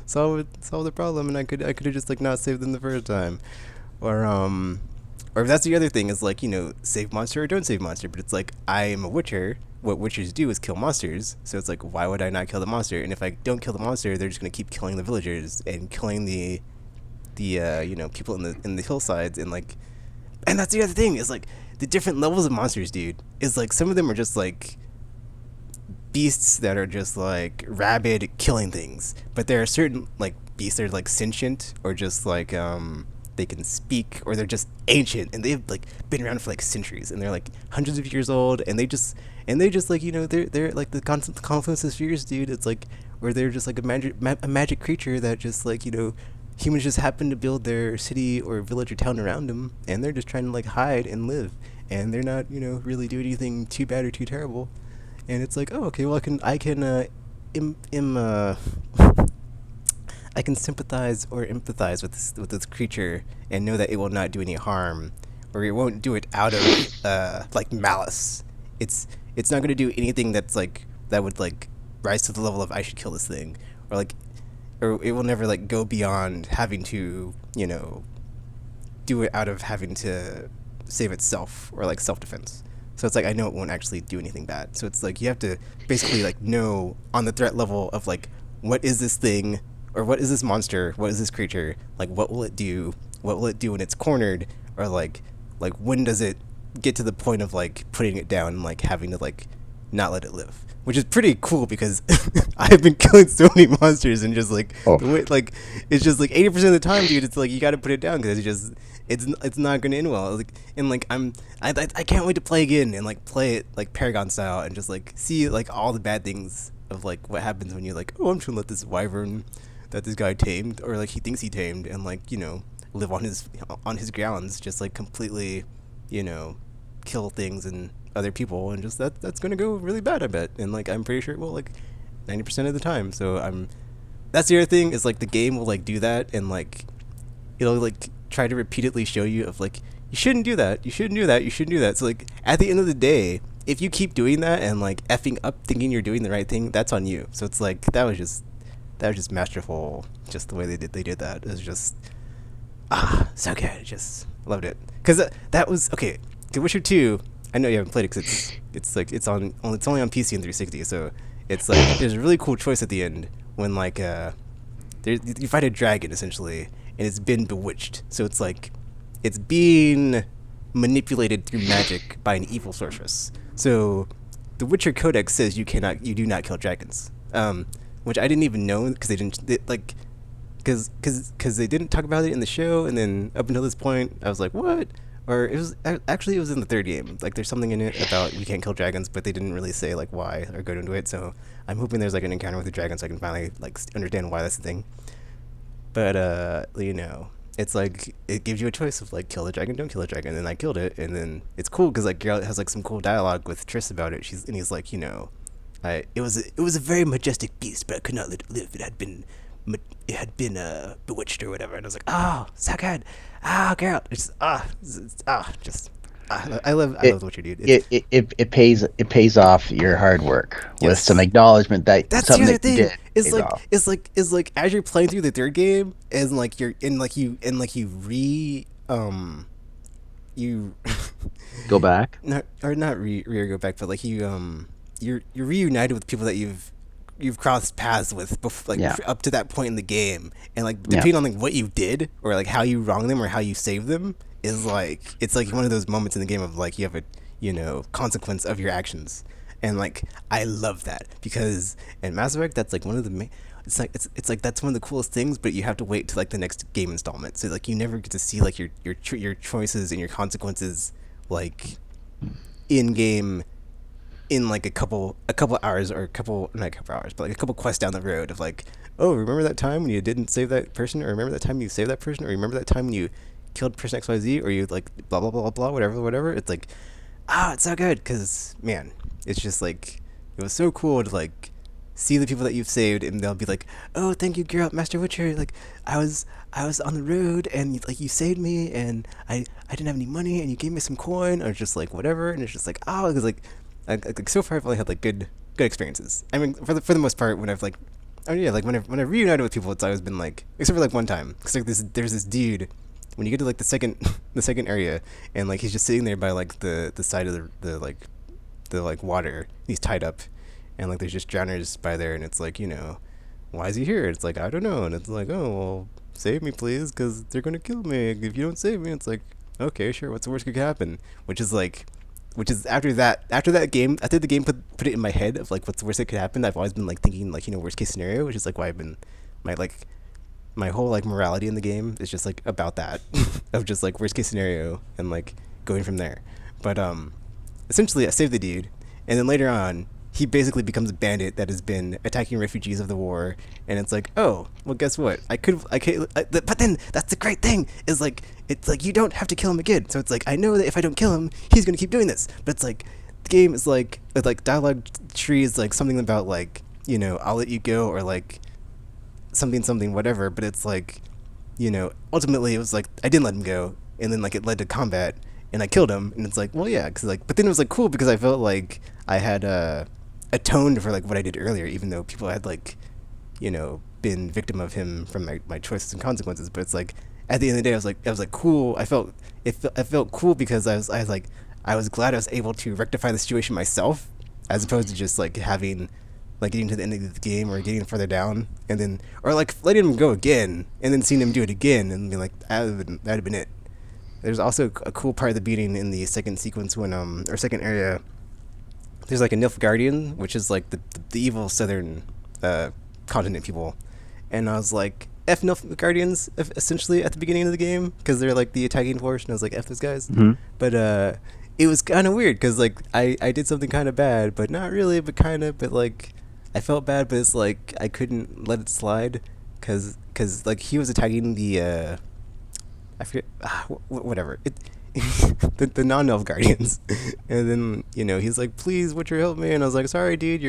Speaker 1: solve the problem, and I could have just like not saved them the first time, or or if that's the other thing is like, save monster or don't save monster. But it's like, I am a witcher. What witchers do is kill monsters. So it's like, why would I not kill the monster? And if I don't kill the monster, they're just gonna keep killing the villagers and killing the people in the hillsides, and like, and that's the other thing is like the different levels of monsters, dude. Is like some of them are just like beasts that are just like rabid killing things, but there are certain like beasts that are like sentient, or just like they can speak, or they're just ancient and they've like been around for like centuries, and they're like hundreds of years old, and they just like, they're like the constant confluence of spheres, dude. It's like where they're just like a magic creature that just like, humans just happen to build their city or village or town around them, and they're just trying to like hide and live, and they're not, really do anything too bad or too terrible. And it's like, oh, okay, well, im, im, uh, I can sympathize or empathize with this creature and know that it will not do any harm, or it won't do it out of like malice. It's not going to do anything that's like that would like rise to the level of I should kill this thing, or like, or it will never like go beyond having to, do it out of having to save itself, or like self-defense. So it's like, I know it won't actually do anything bad. So it's like you have to basically like know on the threat level of like, what is this thing, or what is this monster, what is this creature, like what will it do, what will it do when it's cornered, or like when does it get to the point of like putting it down and like having to like not let it live, which is pretty cool because I've been killing so many monsters, and just like
Speaker 2: Oh,
Speaker 1: the way, like it's just like 80% of the time, dude, it's like you got to put it down because it's not going to end well. Like, and like I can't wait to play again and like play it like Paragon style, and just like see like all the bad things of like what happens when you're like, oh, I'm just gonna let this wyvern that this guy tamed, or like he thinks he tamed, and like, live on his grounds, just like completely, you know kill things and other people, and just that's gonna go really bad, I bet. And like I'm pretty sure it will, like 90% of the time. So that's the other thing is like the game will like do that, and like it'll like try to repeatedly show you of like, you shouldn't do that, you shouldn't do that, you shouldn't do that. So like at the end of the day, if you keep doing that and like effing up thinking you're doing the right thing, that's on you. So it's like that was just masterful, just the way they did that. It was just so good. Just loved it, because that was okay. The Witcher 2, I know you haven't played it because it's only on PC and 360. So it's like there's a really cool choice at the end when like you fight a dragon essentially, and it's been bewitched. So it's like it's being manipulated through magic by an evil sorceress. So the Witcher Codex says you do not kill dragons. Which I didn't even know, because because they didn't talk about it in the show, and then up until this point, I was like, what? Or it was actually, it was in the third game. Like there's something in it about you can't kill dragons, but they didn't really say like why or go into it. So I'm hoping there's like an encounter with the dragon, so I can finally like understand why that's the thing. But it's like it gives you a choice of like kill the dragon, don't kill the dragon, and I killed it, and then it's cool because like Geralt has like some cool dialogue with Triss about it. He's like, it was a very majestic beast, but I could not let it live. It had been bewitched or whatever. And I was like, oh, so good. Geralt. I love what you do.
Speaker 2: it pays off your hard work with
Speaker 1: Yes.
Speaker 2: some acknowledgement that
Speaker 1: That's the
Speaker 2: something
Speaker 1: other
Speaker 2: that you
Speaker 1: thing.
Speaker 2: did
Speaker 1: It's
Speaker 2: pays
Speaker 1: like
Speaker 2: off.
Speaker 1: as you're playing through the third game, and like you're in like you re you
Speaker 2: Go back.
Speaker 1: not go back, but like you're reunited with people that you've crossed paths with
Speaker 2: Yeah.
Speaker 1: up to that point in the game, and like
Speaker 2: Yeah.
Speaker 1: depending on like what you did, or like how you wronged them, or how you saved them, is like it's like one of those moments in the game of like you have a consequence of your actions. And like I love that, because in Mass Effect that's like one of the main, it's like that's one of the coolest things, but you have to wait to like the next game installment, so like you never get to see like your choices and your consequences like in game, in like a couple hours, or a couple not a couple hours, but like a couple quests down the road of like, oh, remember that time when you didn't save that person, or remember that time you saved that person, or remember that time when you killed person XYZ, or you like blah blah blah blah, whatever. It's like it's so good because man, it's just like it was so cool to like see the people that you've saved, and they'll be like, "Oh, thank you, Geralt, Master Witcher. Like, I was on the road, and like you saved me, and I didn't have any money, and you gave me some coin, or just like whatever." And it's just like, oh, because like so far I've only had like good experiences. I mean, for the most part, when I've like, oh yeah, like when I've reunited with people, it's always been like, except for like one time, because like there's this dude. When you get to like the second the second area, and like he's just sitting there by like the side of the like water, he's tied up, and like there's just drowners by there, and it's like, why is he here? It's like, I don't know. And it's like, oh well, save me please, because they're gonna kill me if you don't save me. It's like, okay, sure, what's the worst that could happen? Which is after that game, after the game put it in my head of like what's the worst that could happen. I've always been like thinking like, worst case scenario, which is like why I've been my like my whole like morality in the game is just like about that of just like worst case scenario and like going from there. But essentially I saved the dude, and then later on he basically becomes a bandit that has been attacking refugees of the war, and it's like, oh well, guess what, but then that's the great thing is like it's like you don't have to kill him again, so it's like I know that if I don't kill him he's gonna keep doing this, but it's like the game is like with like dialogue tree is like something about like, I'll let you go, or like something whatever, but it's like, ultimately it was like I didn't let him go, and then like it led to combat, and I killed him, and it's like, well yeah, because like, but then it was like cool because I felt like I had atoned for like what I did earlier, even though people had like, been victim of him from my choices and consequences. But it's like at the end of the day I was like cool. I felt cool because I was glad I was able to rectify the situation myself, as opposed to just like having like getting to the end of the game or getting further down, and then or like letting him go again and then seeing him do it again and be like, that'd have been it. There's also a cool part of the beating in the second sequence when or second area. There's like a Nilfgaardian, which is like the evil southern continent people, and I was like, F Nilfgaardians essentially at the beginning of the game because they're like the attacking force, and I was like, F those guys.
Speaker 2: Mm-hmm.
Speaker 1: But it was kind of weird because like I did something kind of bad, but not really, but kind of, but like I felt bad, but it's like I couldn't let it slide because like he was attacking the I forget, whatever it. the non-elf guardians, and then he's like, please Witcher, help me, and I was like, sorry dude,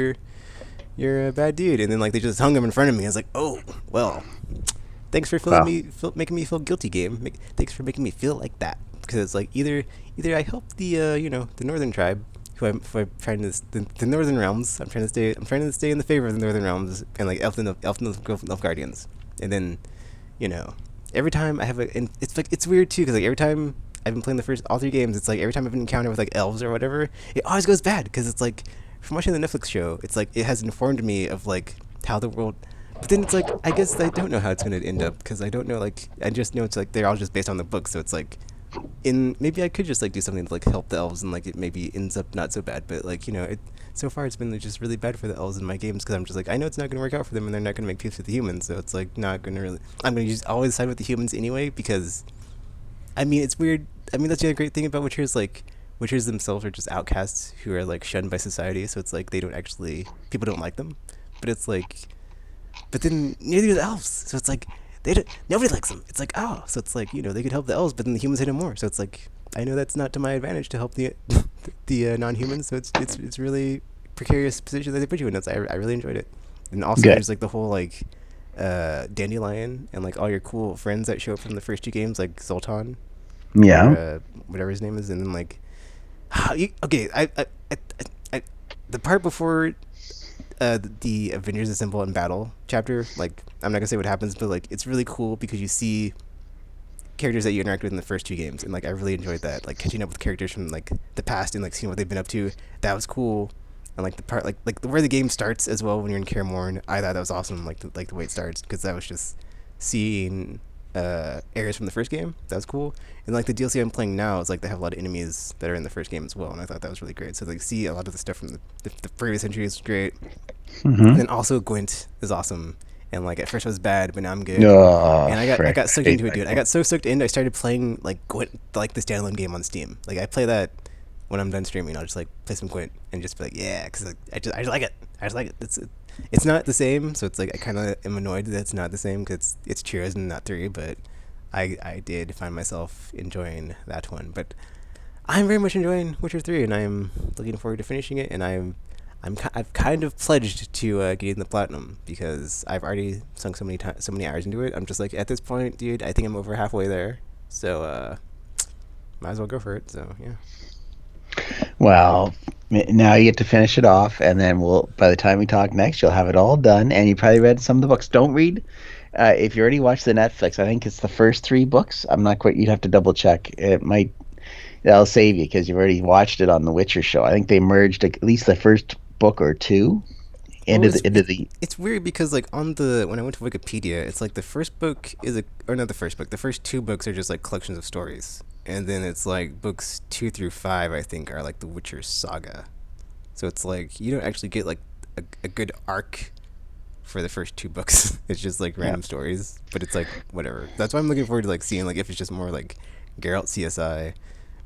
Speaker 1: you're a bad dude, and then like they just hung him in front of me. I was like, oh well, thanks for
Speaker 2: Wow.
Speaker 1: making me feel guilty, game. Thanks for making me feel like that, because it's like either I help the the northern tribe who I'm trying to the northern realms. I'm trying to stay in the favor of the northern realms and like elf guardians, and then you know every time I have and it's like it's weird too because like every time I've been playing the first all three games, it's like every time I've been encountered with like elves or whatever, it always goes bad because it's like from watching the Netflix show, it's like it has informed me of like how the world. But then it's like I guess I don't know how it's gonna end up because I don't know, like I just know it's like they're all just based on the book, so it's like in maybe I could just like do something to like help the elves and like it maybe ends up not so bad, but like it so far it's been like, just really bad for the elves in my games because I'm just like I know it's not gonna work out for them and they're not gonna make peace with the humans, so it's like not gonna really. I'm gonna just always side with the humans anyway because I mean it's weird. I mean that's the other great thing about Witcher is like Witchers themselves are just outcasts who are like shunned by society, so it's like they don't actually people don't like them, but it's like but then neither do the elves, so it's like nobody likes them. It's like oh, so it's like they could help the elves, but then the humans hate them more. So it's like I know that's not to my advantage to help the the non-humans. So it's really precarious position that they put you in. I really enjoyed it, and also
Speaker 2: Good.
Speaker 1: there's like the whole like dandelion and like all your cool friends that show up from the first two games like Zoltan or
Speaker 2: Yeah.
Speaker 1: whatever his name is, and then like okay I the part before the Avengers Assemble in Battle chapter, like I'm not gonna say what happens, but like it's really cool because you see characters that you interact with in the first two games, and like I really enjoyed that, like catching up with characters from like the past and like seeing what they've been up to. That was cool, and like the part where the game starts as well when you're in Kaer Morhen, I thought that was awesome. Like the way it starts because that was just seeing areas from the first game. That was cool, and like the DLC I'm playing now is like they have a lot of enemies that are in the first game as well, and I thought that was really great. So like see a lot of the stuff from the previous entries is great. And
Speaker 2: Mm-hmm.
Speaker 1: then also Gwent is awesome. And like at first it was bad, but now I'm good.
Speaker 2: Oh,
Speaker 1: And I
Speaker 2: frick.
Speaker 1: got sucked
Speaker 2: Hate
Speaker 1: into it,
Speaker 2: that
Speaker 1: dude. I
Speaker 2: game.
Speaker 1: got so sucked in. I started playing like Gwent, like the standalone game on Steam. Like I play that when I'm done streaming. I'll just like play some Gwent and just be like, yeah, because like, I just like it. I just like it. It's not the same, so it's like I kind of am annoyed that it's not the same because it's Cheers and not 3. But I did find myself enjoying that one. But I'm very much enjoying Witcher 3, and I'm looking forward to finishing it. And I've kind of pledged to getting the platinum because I've already sunk so many hours into it. I'm just like at this point, dude. I think I'm over halfway there, so might as well go for it. So yeah.
Speaker 2: Well, now you get to finish it off, and then we'll. By the time we talk next, you'll have it all done, and you probably read some of the books. Don't read if you already watched the Netflix. I think it's the first three books. I'm not quite. You'd have to double check. It might. That'll save you because you've already watched it on the Witcher show. I think they merged at least the first book or two
Speaker 1: Well,
Speaker 2: into the.
Speaker 1: it's weird because like on the when I went to Wikipedia, it's like the first book is a or not the first book. The first two books are just like collections of stories, and then it's like books 2 through 5 I think are like the Witcher saga. So it's like you don't actually get like a good arc for the first two books. It's just like
Speaker 2: Yeah.
Speaker 1: random stories, but it's like whatever. That's why I'm looking forward to like seeing like if it's just more like Geralt CSI.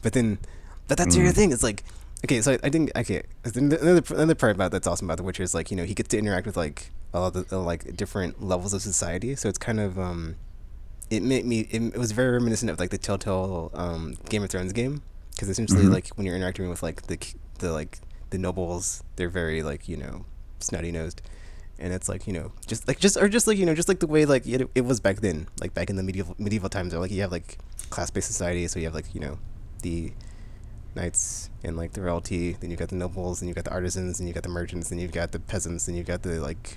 Speaker 1: But then, but that's the other
Speaker 2: Mm,
Speaker 1: thing. It's like okay, so I think okay. Another part about that's awesome about The Witcher is like he gets to interact with like all the like different levels of society. So it's kind of it made me it was very reminiscent of like the Telltale Game of Thrones game because essentially
Speaker 2: mhm.
Speaker 1: like when you're interacting with like the like the nobles, they're very like snotty nosed, and it's like just like just like the way like it was back then, like back in the medieval times, where like you have like class based society, so you have like the knights and like the royalty, then you've got the nobles, and you've got the artisans, and you've got the merchants, and you've got the peasants, and you've got the like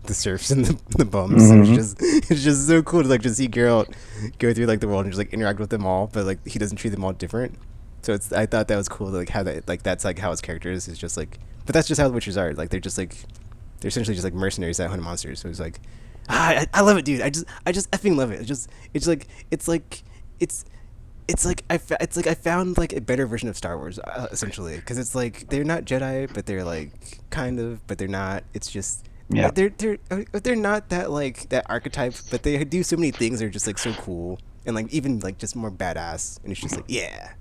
Speaker 1: the serfs and the bums. So
Speaker 2: Mhm.
Speaker 1: it's just so cool to like just see Geralt go through like the world and just like interact with them all, but like he doesn't treat them all different. So it's I thought that was cool to like how that like that's like how his character is just like, but that's just how the Witchers are. Like they're essentially just like mercenaries that hunt monsters. So it's like I love it, dude. I just effing love it. It's like it's it's like I found like a better version of Star Wars essentially because it's like they're not Jedi but they're like kind of but they're not. It's just
Speaker 2: Yeah.
Speaker 1: they're not that like that archetype, but they do so many things that are just like so cool and like even like just more badass, and it's just like yeah.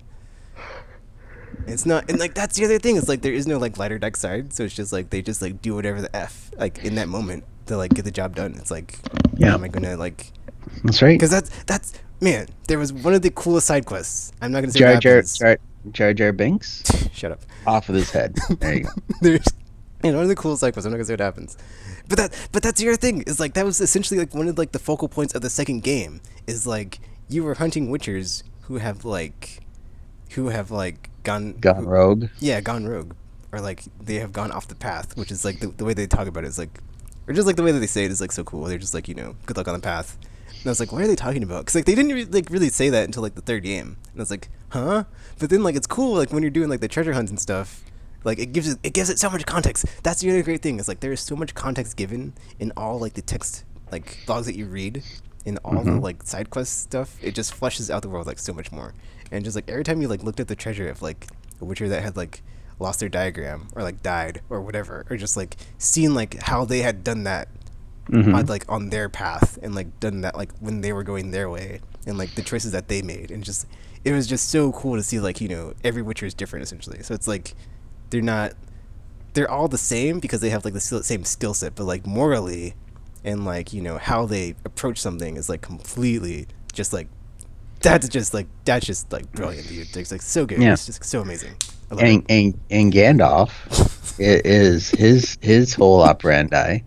Speaker 1: It's not, and like that's the other thing. It's like there is no like lighter deck side, so it's just like they just like do whatever the f like in that moment to like get the job done. It's like, how
Speaker 2: Yeah.
Speaker 1: am I gonna like?
Speaker 2: That's right.
Speaker 1: Because that's man. There was one of the coolest side quests. I'm not gonna say what
Speaker 2: Jar Jar
Speaker 1: happens.
Speaker 2: Jar Jar Jar Binks
Speaker 1: Shut up.
Speaker 2: off with his head. There you go.
Speaker 1: There's one of the coolest side quests. I'm not gonna say what happens. But that's the other thing. Is like that was essentially like one of like the focal points of the second game. Is like you were hunting witchers who have like
Speaker 2: Gone rogue.
Speaker 1: yeah, gone rogue, or like they have gone off the path, which is like the way they talk about it is like, or just like the way that they say it is like so cool. They're just like good luck on the path. And I was like, what are they talking about? Because like they didn't really say that until like the third game, and I was like, huh? But then like it's cool like when you're doing like the treasure hunts and stuff. Like it gives it so much context. That's the other great thing. Is like there is so much context given in all like the text like logs that you read, in all the
Speaker 2: Hmm.
Speaker 1: like side quest stuff. It just fleshes out the world like so much more. And just like every time you like looked at the treasure of like a witcher that had like lost their diagram or like died or whatever, or just like seeing like how they had done that
Speaker 2: Hmm.
Speaker 1: on like on their path and like done that like when they were going their way, and like the choices that they made, and just it was just so cool to see like every witcher is different essentially. So it's like they're not they're all the same because they have like the same skill set, but like morally and like how they approach something is like completely just like that's just like brilliant, dude. It's like so good.
Speaker 2: Yeah.
Speaker 1: It's just so amazing. I love
Speaker 2: And Gandalf is his whole operandi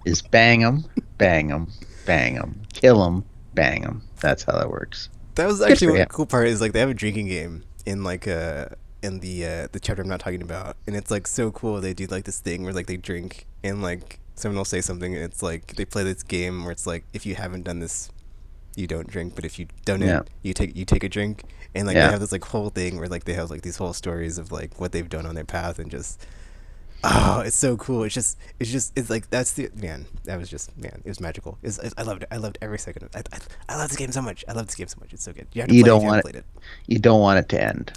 Speaker 2: is bang 'em, bang 'em, bang 'em, kill 'em, bang 'em. That's how that works.
Speaker 1: That was
Speaker 2: Good
Speaker 1: actually
Speaker 2: for
Speaker 1: one
Speaker 2: him.
Speaker 1: cool part is like they have a drinking game in like in the chapter I'm not talking about, and it's like so cool. They do like this thing where like they drink and like someone will say something, and it's like they play this game where it's like if you haven't done this, you don't drink, but if you've done it,
Speaker 2: Yeah.
Speaker 1: you take a drink, and like they
Speaker 2: Yeah.
Speaker 1: have this like whole thing where like they have like these whole stories of like what they've done on their path, and just oh, it's so cool. It's like that's the man. That was just man. It was magical. I loved it. I loved every second of it. I love this game so much. I love this game so much. It's so good. You have to
Speaker 2: You
Speaker 1: play it
Speaker 2: don't
Speaker 1: if you haven't
Speaker 2: want
Speaker 1: played it.
Speaker 2: you don't want it to end.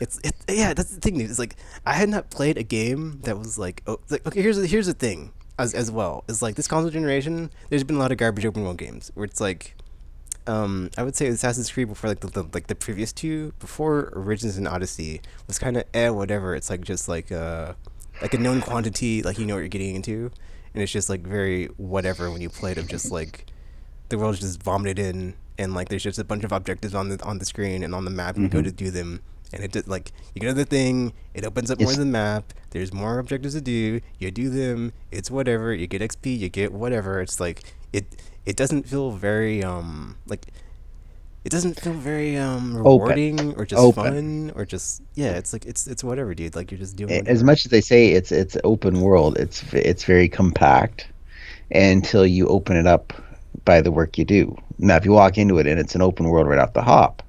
Speaker 1: Yeah. That's the thing. Dude. It's like I had not played a game that was like like okay. Here's the thing as well is like this console generation. There's been a lot of garbage open world games where it's like I would say Assassin's Creed before like the previous two before Origins and Odyssey was kind of whatever. It's like just like a known quantity, like you know what you're getting into, and it's just like very whatever when you play it of just like the world's just vomited in, and like there's just a bunch of objectives on the screen and on the map, and you go
Speaker 2: Hmm.
Speaker 1: to do them, and it did, like you go to the thing, it opens up more of
Speaker 2: It's
Speaker 1: the map. There's more objectives to do. You do them. It's whatever. You get XP. You get whatever. It's like it. It doesn't feel very like it doesn't feel very
Speaker 2: open,
Speaker 1: rewarding or just
Speaker 2: open.
Speaker 1: fun or just yeah. It's like it's whatever, dude. Like you're just doing
Speaker 2: As
Speaker 1: whatever.
Speaker 2: much as they say it's open world, it's very compact until you open it up by the work you do. Now, if you walk into it and it's an open world right off the hop,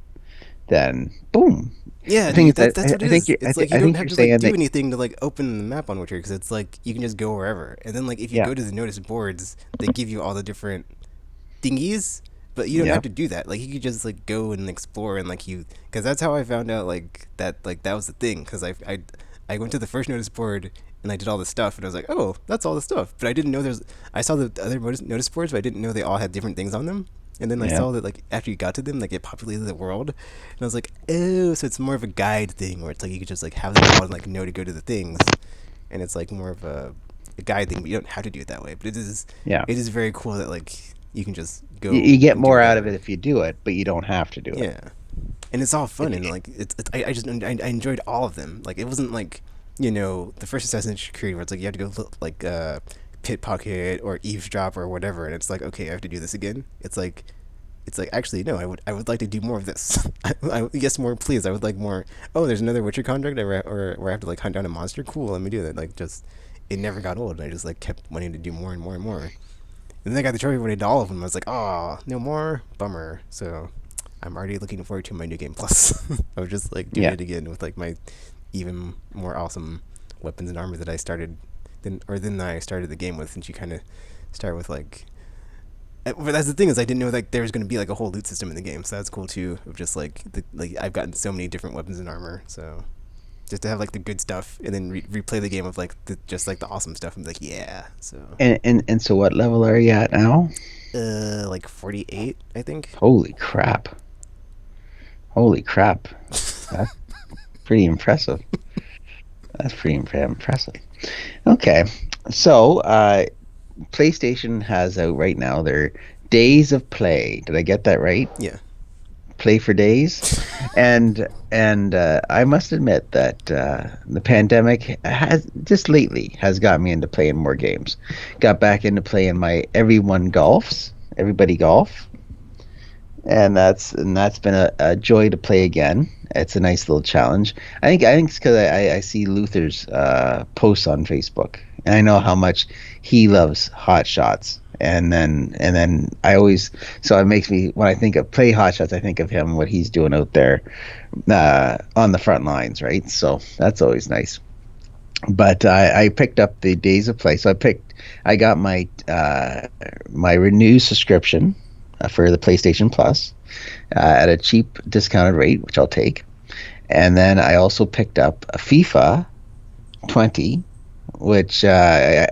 Speaker 2: then boom.
Speaker 1: Yeah,
Speaker 2: The thing
Speaker 1: dude,
Speaker 2: is that
Speaker 1: that's what it
Speaker 2: I think
Speaker 1: is.
Speaker 2: you
Speaker 1: It's like you
Speaker 2: I
Speaker 1: don't
Speaker 2: think
Speaker 1: have
Speaker 2: you're
Speaker 1: to like
Speaker 2: saying
Speaker 1: do
Speaker 2: that
Speaker 1: anything to like open the map on Witcher because it's like you can just go wherever. And then like if you
Speaker 2: yeah
Speaker 1: go to the notice boards, they give you all the different thingies, but you don't
Speaker 2: yeah
Speaker 1: have to do that. Like you could just like go and explore and like you because that's how I found out like that was the thing because I went to the first notice board and I did all the stuff and I was like, oh, that's all the stuff. But I didn't know there's I saw the other notice boards, but I didn't know they all had different things on them. And then I
Speaker 2: yeah
Speaker 1: saw that like after you got to them, like it populated the world, and I was like, oh, so it's more of a guide thing where it's like you could just like have them all and like know to go to the things, and it's like more of a guide thing, but you don't have to do it that way. But
Speaker 2: yeah.
Speaker 1: it is very cool that like you can just
Speaker 2: You
Speaker 1: go
Speaker 2: get
Speaker 1: and do
Speaker 2: more out of it
Speaker 1: whatever.
Speaker 2: if you do it, but you don't have to do it.
Speaker 1: Yeah, and it's all
Speaker 2: It,
Speaker 1: fun and
Speaker 2: it
Speaker 1: like I just I enjoyed all of them. Like it wasn't like the first Assassin's Creed where it's like you have to go like pickpocket or eavesdrop or whatever, and it's like okay I have to do this again. It's like actually no I would like to do more of this. Yes more please I would like more. Oh there's another Witcher contract or where I have to like hunt down a monster. Cool, let me do that. Like just it never got old and I just like kept wanting to do more and more and more. And then I got the trophy when I did all of them. I was like, oh, no more, bummer. So I'm already looking forward to my new game plus. I was just like doing
Speaker 2: yeah.
Speaker 1: it again with like my even more awesome weapons and armor that I started then I started the game with, since you kind of start with like but that's the thing is I didn't know like there was going to be like a whole loot system in the game, so that's cool too. Of just like like I've gotten so many different weapons and armor, so just to have like the good stuff and then replay the game of like just like the awesome stuff and be like yeah. So
Speaker 2: And so what level are you at now?
Speaker 1: like 48, I think.
Speaker 2: Holy crap. Holy crap. That's pretty impressive. That's pretty impressive. Okay. So, PlayStation has out right now their Days of Play. Did I get that right?
Speaker 1: Yeah.
Speaker 2: Play for Days. And I must admit that the pandemic has just lately has got me into playing more games. Got back into playing my Everybody Golf, and that's been a joy to play again. It's a nice little challenge. I think it's because I see Luther's posts on Facebook, and I know how much he loves hot shots. And then I always so it makes me when I think of play hot shots, I think of him what he's doing out there on the front lines, right? So that's always nice. But I picked up the Days of Play, so I got my renewed subscription for the PlayStation Plus at a cheap discounted rate, which I'll take. And then I also picked up a FIFA 20, which I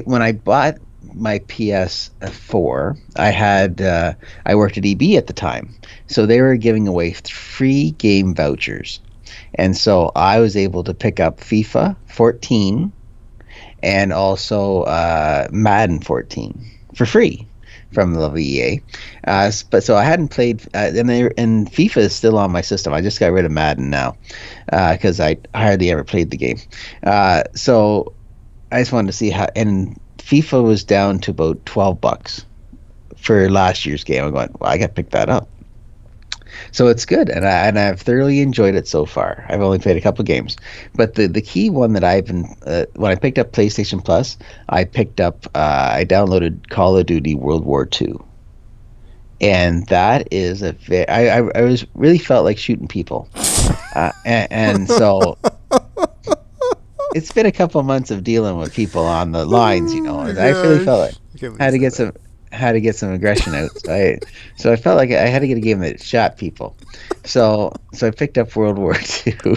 Speaker 2: when I bought my PS4, I worked at EB at the time, so they were giving away free game vouchers, and so I was able to pick up FIFA 14 and also Madden 14 for free from the lovely EA. But so I hadn't played, and FIFA is still on my system. I just got rid of Madden now because I hardly ever played the game. So I just wanted to see how, and FIFA was down to about $12 for last year's game. I'm going, well, I got to pick that up. So it's good, and I've thoroughly enjoyed it so far. I've only played a couple of games, but the key one that I've been when I picked up PlayStation Plus, I downloaded Call of Duty World War II, and that is I was really felt like shooting people, and so it's been a couple months of dealing with people on the lines,
Speaker 1: Oh my
Speaker 2: and I really felt like
Speaker 1: gosh. I can't believe
Speaker 2: I
Speaker 1: you
Speaker 2: had to
Speaker 1: said
Speaker 2: get
Speaker 1: that.
Speaker 2: some aggression out. So I felt like I had to get a game that shot people. So I picked up World War II,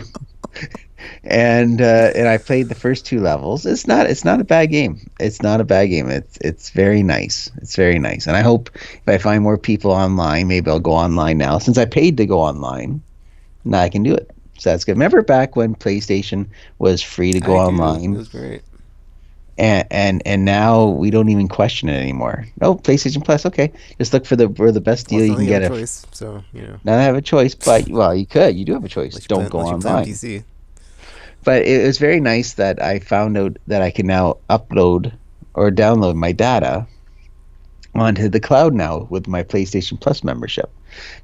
Speaker 2: and I played the first two levels. It's not a bad game. It's not a bad game. It's very nice. It's very nice. And I hope if I find more people online, maybe I'll go online now. Since I paid to go online, now I can do it. So that's good. Remember back when PlayStation was free to go
Speaker 1: I do. It
Speaker 2: online?
Speaker 1: was great.
Speaker 2: and now we don't even question it anymore. No, PlayStation Plus, okay. Just look for the best
Speaker 1: Well,
Speaker 2: deal
Speaker 1: it's
Speaker 2: you
Speaker 1: not like
Speaker 2: can
Speaker 1: you have
Speaker 2: get.
Speaker 1: a
Speaker 2: If
Speaker 1: choice, so
Speaker 2: now I have a choice, but well, you do have a choice. Don't go
Speaker 1: unless you play on
Speaker 2: online.
Speaker 1: PC.
Speaker 2: But it was very nice that I found out that I can now upload or download my data onto the cloud now with my PlayStation Plus membership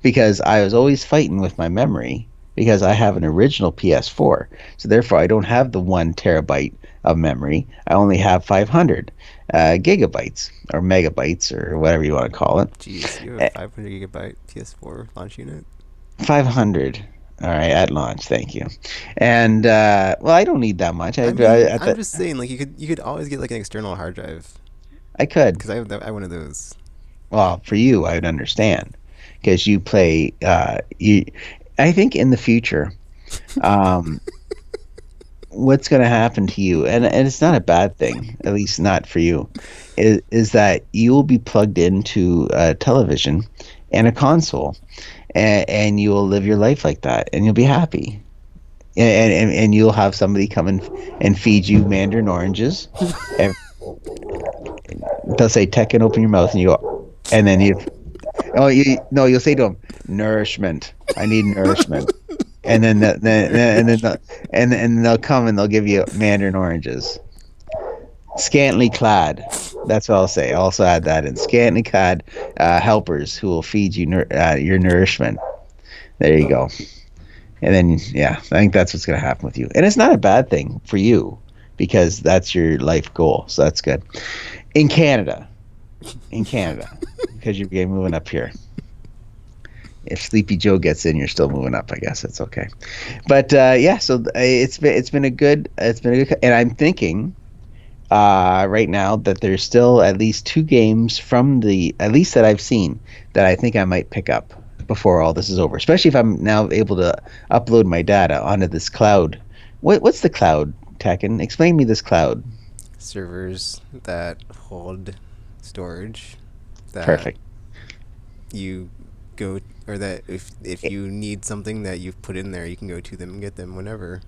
Speaker 2: because I was always fighting with my memory because I have an original PS4. So therefore, I don't have the 1 terabyte of memory. I only have 500 gigabytes or megabytes or whatever you want to call it.
Speaker 1: Jeez, you have a
Speaker 2: Eh,
Speaker 1: 500 gigabyte PS4 launch unit.
Speaker 2: 500. All right, at launch. Thank you. And well, I don't need that much.
Speaker 1: I mean,
Speaker 2: At
Speaker 1: I'm
Speaker 2: the
Speaker 1: just saying, like you could always get like an external hard drive
Speaker 2: I could.
Speaker 1: because I have one of those.
Speaker 2: Well, for you, I would understand because you play. You, I think in the future, um, what's going to happen to you, and it's not a bad thing, at least not for you, is that you will be plugged into a television and a console, and you will live your life like that, and you'll be happy. And you'll have somebody come and feed you mandarin oranges. And they'll say, "Tekken, open your mouth," and you go, and then you Oh, you no, you'll say to them, nourishment. I need nourishment. And then they'll come and they'll give you mandarin oranges. Scantily clad. That's what I'll say. I'll also add that in. Scantily clad helpers who will feed you your nourishment. There you go. And then, yeah, I think that's what's going to happen with you. And it's not a bad thing for you because that's your life goal. So that's good. In Canada, because you're moving up here. If Sleepy Joe gets in, you're still moving up. I guess it's okay. But yeah, so it's been a good, and I'm thinking right now that there's still at least 2 games from the at least that I've seen that I think I might pick up before all this is over. Especially if I'm now able to upload my data onto this cloud. What's the cloud, Tekken? Explain me this cloud.
Speaker 1: Servers that hold storage that
Speaker 2: Perfect.
Speaker 1: you go or that if you need something that you've put in there, you can go to them and get them whenever.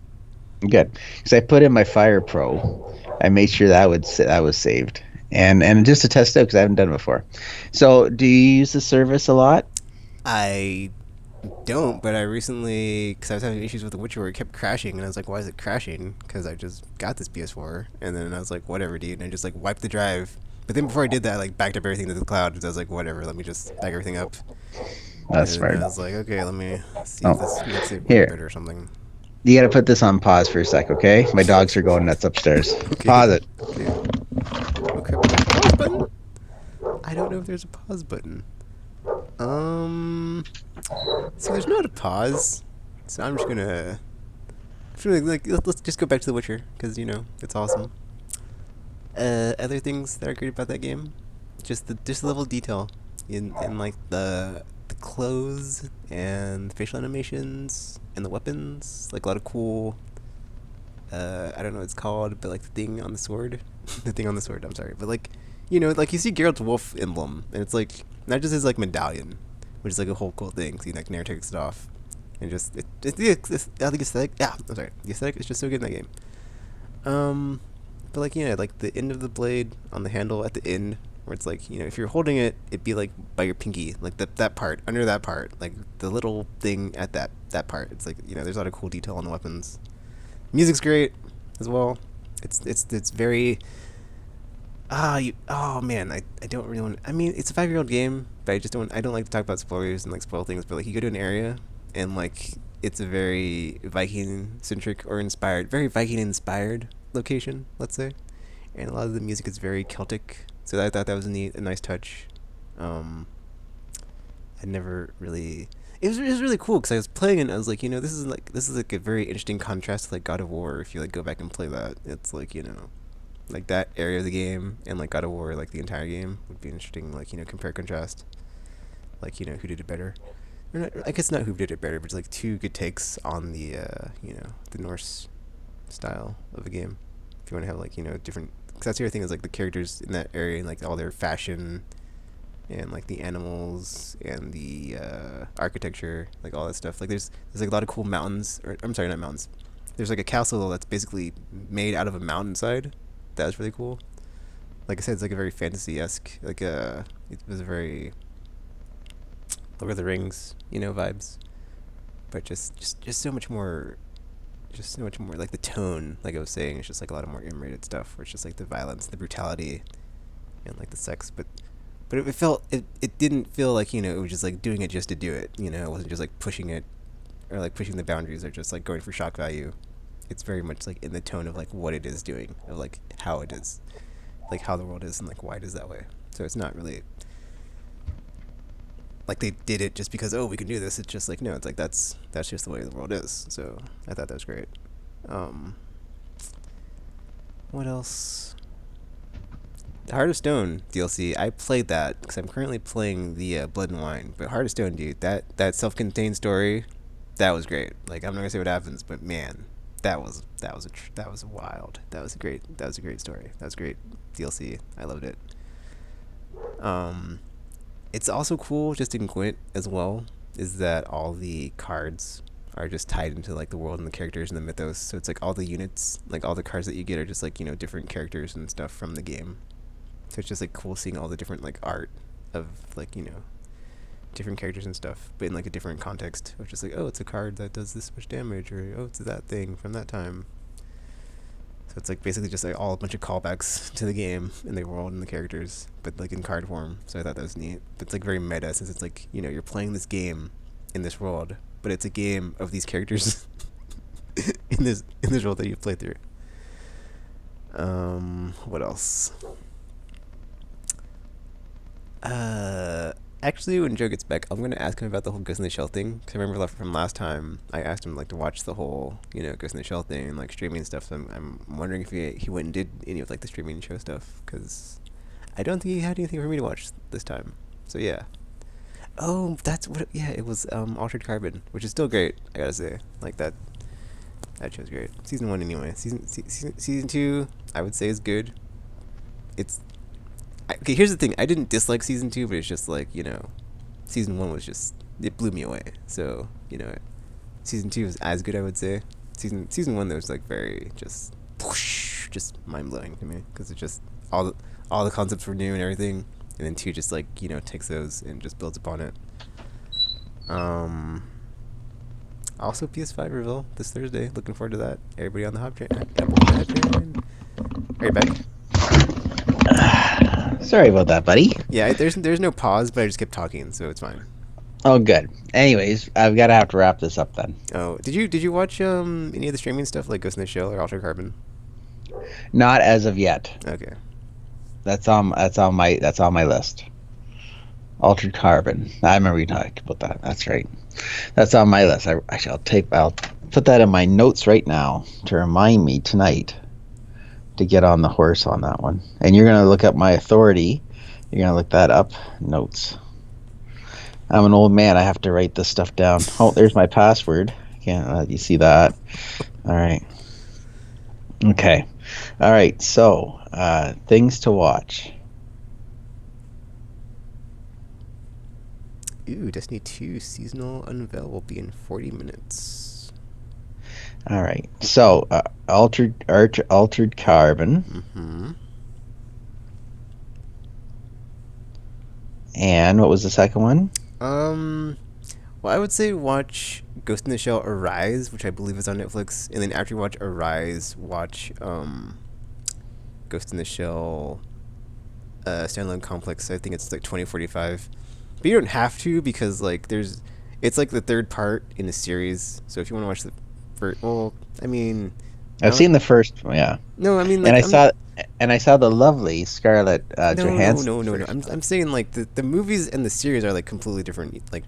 Speaker 2: Good, because I put in my Fire Pro. I made sure that was saved, and just to test it out because I haven't done it before. So, do you use the service a lot?
Speaker 1: I don't, but I recently, because I was having issues with The Witcher where it kept crashing, and I was like, why is it crashing? Because I just got this PS4, and then I was like, whatever, dude, and I just like wiped the drive. But then before I did that, I like backed up everything to the cloud, because I was like, whatever, let me just back everything up.
Speaker 2: That's
Speaker 1: And then
Speaker 2: smart.
Speaker 1: I was like, okay, let me see if
Speaker 2: Oh,
Speaker 1: this makes it work
Speaker 2: here,
Speaker 1: better or something.
Speaker 2: you got to put this on pause for a sec, okay? My dogs are going nuts upstairs.
Speaker 1: Okay,
Speaker 2: Pause it.
Speaker 1: okay. Okay, there's a pause button? I don't know if there's a pause button. Um, so there's not a pause. So I'm just gonna, like let's just go back to The Witcher because it's awesome. Other things that are great about that game, just the level of detail in like the clothes and the facial animations and the weapons. Like a lot of cool. I don't know what it's called, but like the thing on the sword, the thing on the sword. I'm sorry, but like, like you see Geralt's wolf emblem, and it's like not just his like medallion, which is like a whole cool thing. So never takes it off, and I think aesthetic. Yeah, I'm sorry, the aesthetic is just so good in that game. But like like the end of the blade on the handle at the end, where it's like if you're holding it, it'd be like by your pinky, like that part under that part, like the little thing at that part. It's like there's a lot of cool detail on the weapons. Music's great as well. It's very oh man, I don't really want. I mean, it's a 5-year-old game, but I don't like to talk about spoilers and like spoil things. But like you go to an area and like it's a very Viking centric or inspired, very Viking inspired location, let's say, and a lot of the music is very Celtic. So I thought that was a nice touch. Um, I never really. It was really cool because I was playing it and I was like, this is like a very interesting contrast to like God of War. If you like go back and play that, it's like like that area of the game and like God of War, like the entire game would be interesting. Like compare contrast. Like who did it better? Or not, I guess not who did it better, but it's like two good takes on the the Norse style of a game. If you want to have like different, because that's the other thing is like the characters in that area and like all their fashion and like the animals and the architecture, like all that stuff. Like there's like a lot of cool mountains, or I'm sorry, not mountains. There's like a castle that's basically made out of a mountainside, that was really cool. Like I said, it's like a very fantasy-esque, like it was a very Lord of the Rings, vibes, but just so much more, just so much more like the tone, like I was saying, it's just like a lot of more M-rated stuff, where it's just like the violence, the brutality, and like the sex, but it felt it didn't feel like it was just like doing it just to do it, it wasn't just like pushing it or like pushing the boundaries or just like going for shock value. It's very much like in the tone of like what it is doing, of like how it is, like how the world is and like why it is that way. So it's not really like they did it just because, oh, we can do this. It's just like, no, it's like that's just the way the world is. So I thought that was great. um what else? The Heart of Stone DLC, I played that because I'm currently playing the Blood and Wine. But Heart of Stone, dude, that self-contained story, that was great. Like, I'm not gonna say what happens, but man, that was wild. That was a great story. That was great DLC. I loved it. Um, it's also cool just in Gwent as well. Is that all the cards are just tied into like the world and the characters and the mythos. So it's like all the units, like all the cards that you get are just like different characters and stuff from the game. So it's just like cool seeing all the different like art of like different characters and stuff, but in like a different context. Which is like, oh, it's a card that does this much damage, or oh, it's that thing from that time. So it's like basically just like all a bunch of callbacks to the game and the world and the characters, but like in card form. So I thought that was neat. But it's like very meta since it's like you're playing this game in this world, but it's a game of these characters in this world that you play through. What else? Actually, when Joe gets back, I'm gonna ask him about the whole Ghost in the Shell thing. Because I remember from last time, I asked him like to watch the whole, Ghost in the Shell thing and like streaming stuff. So I'm wondering if he went and did any of like the streaming show stuff. Because I don't think he had anything for me to watch this time. So yeah. Oh, that's what. Yeah, it was Altered Carbon, which is still great. I gotta say, like that. That show's great. Season 1 anyway. Season 2, I would say is good. It's okay, here's the thing. I didn't dislike season 2, but it's just like, season 1 was just, it blew me away. So, season 2 is as good, I would say. Season 1 though was like very just whoosh, just mind blowing to me, because it just all the concepts were new and everything, and then 2 just like takes those and just builds upon it. Also PS5 reveal this Thursday. Looking forward to that. Everybody on the Hop train. Are you back?
Speaker 2: Sorry about that, buddy.
Speaker 1: Yeah, there's no pause, but I just kept talking, so it's fine.
Speaker 2: Oh, good. Anyways, I've got to have to wrap this up then.
Speaker 1: Oh, did you watch any of the streaming stuff like Ghost in the Shell or Altered Carbon?
Speaker 2: Not as of yet.
Speaker 1: Okay.
Speaker 2: That's on my list. Altered Carbon. I remember you talked about that. That's right. That's on my list. I'll put that in my notes right now to remind me tonight to get on the horse on that one. And you're going to look up my authority. You're going to look that up. Notes. I'm an old man. I have to write this stuff down. Oh, there's my password. Can't let you see that. All right. Okay. All right. So, things to watch.
Speaker 1: Ooh, Destiny 2 seasonal unveil will be in 40 minutes.
Speaker 2: All right. So, Altered Carbon.
Speaker 1: Mm-hmm.
Speaker 2: And what was the second one?
Speaker 1: Well, I would say watch Ghost in the Shell Arise, which I believe is on Netflix, and then after you watch Arise, watch Ghost in the Shell Standalone Complex. I think it's like 2045. But you don't have to, because like it's like the third part in a series. So if you want to watch the first, well, I mean,
Speaker 2: I've seen the first one, yeah.
Speaker 1: No, I mean, like,
Speaker 2: and I saw the lovely Scarlett Johansson.
Speaker 1: No. I'm saying like the movies and the series are like completely different. Like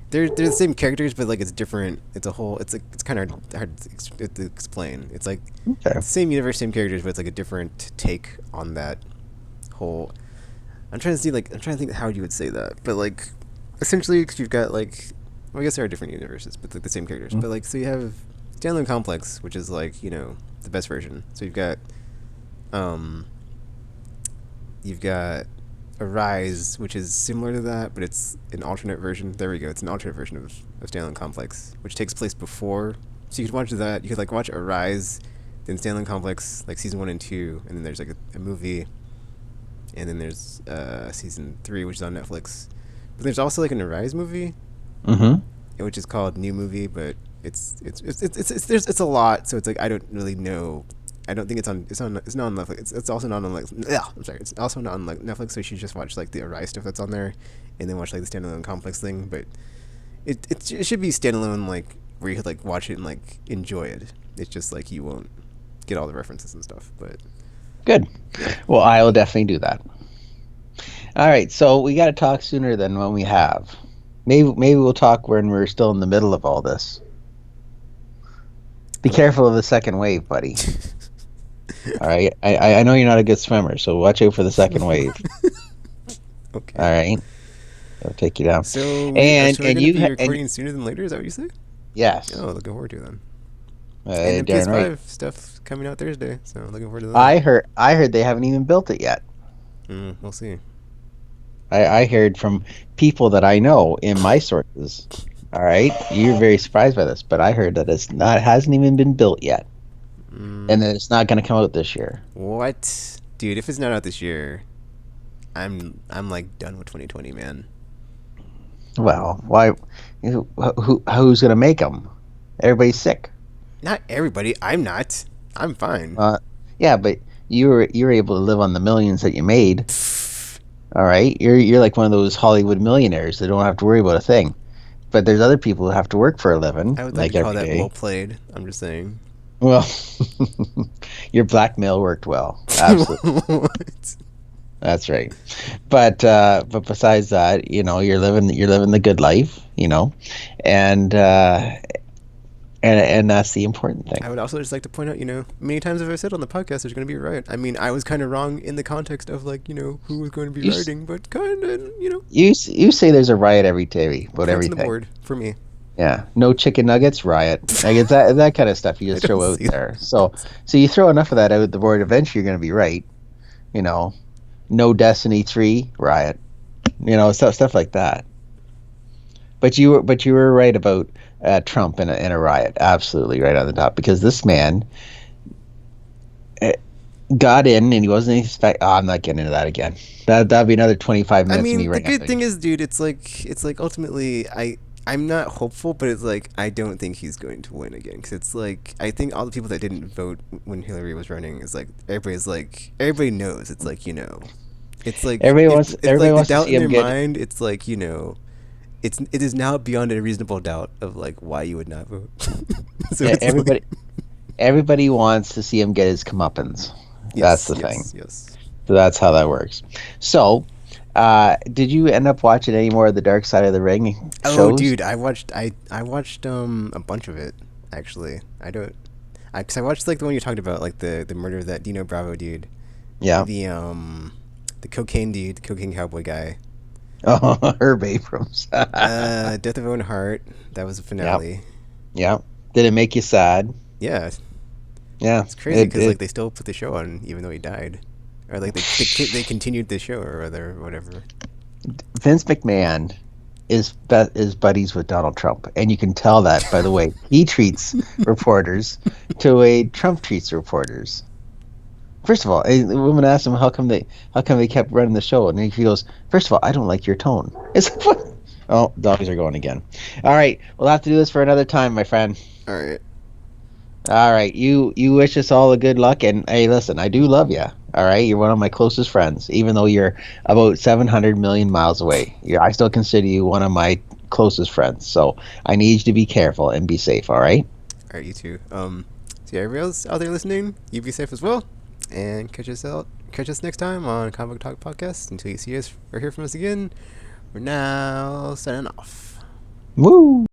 Speaker 1: they're the same characters, but like it's different. It's a whole. It's like it's kind of hard to explain. It's like
Speaker 2: Okay.
Speaker 1: it's the same universe, same characters, but it's like a different take on that whole. I'm trying to think how you would say that, but like essentially, because you've got like, well, I guess there are different universes, but like the same characters.
Speaker 2: Mm-hmm.
Speaker 1: But like, so you have Standalone Complex, which is like the best version. So you've got Arise, which is similar to that, but it's an alternate version. There we go. It's an alternate version of Standalone Complex, which takes place before. So you could watch that. You could like watch Arise, then Stanley Complex, like season 1 and 2, and then there's like a movie, and then there's season 3, which is on Netflix. But there's also like an Arise movie, which is called New Movie, but it's a lot, so it's like I don't really know. I don't think it's not on Netflix. It's also not on like I'm sorry. It's also not on like Netflix. So you should just watch like the Arise stuff that's on there, and then watch like the Standalone Complex thing. But it should be standalone, like where you could like watch it and like enjoy it. It's just like you won't get all the references and stuff. But
Speaker 2: Good. Well, I will definitely do that. All right, so we got to talk sooner than when we have. Maybe we'll talk when we're still in the middle of all this. Be careful of the second wave, buddy. All right, I know you're not a good swimmer, so watch out for the second wave.
Speaker 1: okay.
Speaker 2: All right, I'll take you down.
Speaker 1: So
Speaker 2: And
Speaker 1: we're gonna
Speaker 2: you
Speaker 1: be
Speaker 2: ha-
Speaker 1: recording sooner than later. Is that what you said?
Speaker 2: Yes,
Speaker 1: Oh, looking forward to it then. And the
Speaker 2: Darren
Speaker 1: PS5
Speaker 2: Wright.
Speaker 1: stuff coming out Thursday, so looking forward to that.
Speaker 2: I heard they haven't even built it yet.
Speaker 1: We'll see.
Speaker 2: I heard from people that I know in my sources. All right, you're very surprised by this, but I heard that it hasn't even been built yet, and that it's not going to come out this year.
Speaker 1: What, dude? If it's not out this year, I'm like done with 2020, man.
Speaker 2: Well, why? Who's going to make them? Everybody's sick.
Speaker 1: Not everybody. I'm not. I'm fine.
Speaker 2: Yeah, but you're able to live on the millions that you made. All right, you're like one of those Hollywood millionaires that don't have to worry about a thing. But there's other people who have to work for a living.
Speaker 1: I would like to call
Speaker 2: every
Speaker 1: that
Speaker 2: day.
Speaker 1: well played. I'm just saying.
Speaker 2: Well, your blackmail worked well. Absolutely.
Speaker 1: What?
Speaker 2: That's right. But besides that, you're living the good life, and that's the important thing.
Speaker 1: I would also just like to point out, many times have I said on the podcast there's going to be a riot. I mean, I was kind of wrong in the context of like, who was going to be rioting, but kind of,
Speaker 2: You say there's a riot every day about
Speaker 1: points on
Speaker 2: everything.
Speaker 1: the board for me.
Speaker 2: Yeah, no chicken nuggets, riot. Like it's that kind of stuff you just throw out there. So you throw enough of that out the board, eventually you're going to be right. No Destiny 3, riot. Stuff like that. But you were right about Trump in a riot. Absolutely right on the top, because this man got in and he wasn't expect. Oh, I'm not getting into that again. That'd be another 25 minutes.
Speaker 1: I
Speaker 2: of me
Speaker 1: mean, the
Speaker 2: ranting.
Speaker 1: good thing is, dude, it's like ultimately, I'm not hopeful, but it's like I don't think he's going to win again, because it's like I think all the people that didn't vote when Hillary was running is like everybody knows. It's like it's like
Speaker 2: Everybody wants
Speaker 1: like
Speaker 2: to
Speaker 1: the doubt
Speaker 2: see
Speaker 1: in
Speaker 2: him
Speaker 1: their
Speaker 2: get.
Speaker 1: mind. It's like it is now beyond a reasonable doubt of like why you would not vote. So
Speaker 2: Yeah,
Speaker 1: it's like-
Speaker 2: everybody wants to see him get his comeuppance. That's the thing.
Speaker 1: Yes.
Speaker 2: So that's how that works. So, did you end up watching any more of the Dark Side of the Ring shows?
Speaker 1: Oh, dude, I watched a bunch of it actually. Because I watched like the one you talked about, like the murder of that Dino Bravo dude.
Speaker 2: Yeah.
Speaker 1: The cocaine dude, the cocaine cowboy guy.
Speaker 2: Oh, Herb Abrams.
Speaker 1: Death of Owen Hart. That was the finale.
Speaker 2: Yeah. Did it make you sad?
Speaker 1: Yeah,
Speaker 2: Yeah.
Speaker 1: it's crazy because like they still put the show on even though he died, or like they continued the show or whatever.
Speaker 2: Vince McMahon is buddies with Donald Trump, and you can tell that by the way he treats reporters to way Trump treats reporters. First of all, the woman asked him how come they kept running the show, and he goes, "First of all, I don't like your tone." It's like, what? Oh, dogs are going again. All right, we'll have to do this for another time, my friend.
Speaker 1: All right.
Speaker 2: All right, you wish us all a good luck, and hey, listen, I do love you. All right, you're one of my closest friends, even though you're about 700 million miles away. I still consider you one of my closest friends. So I need you to be careful and be safe. All right.
Speaker 1: All right, you too. So yeah, everybody else out there listening, you be safe as well, and catch us next time on Comic Talk Podcast. Until you see us or hear from us again, we're now signing off.
Speaker 2: Woo.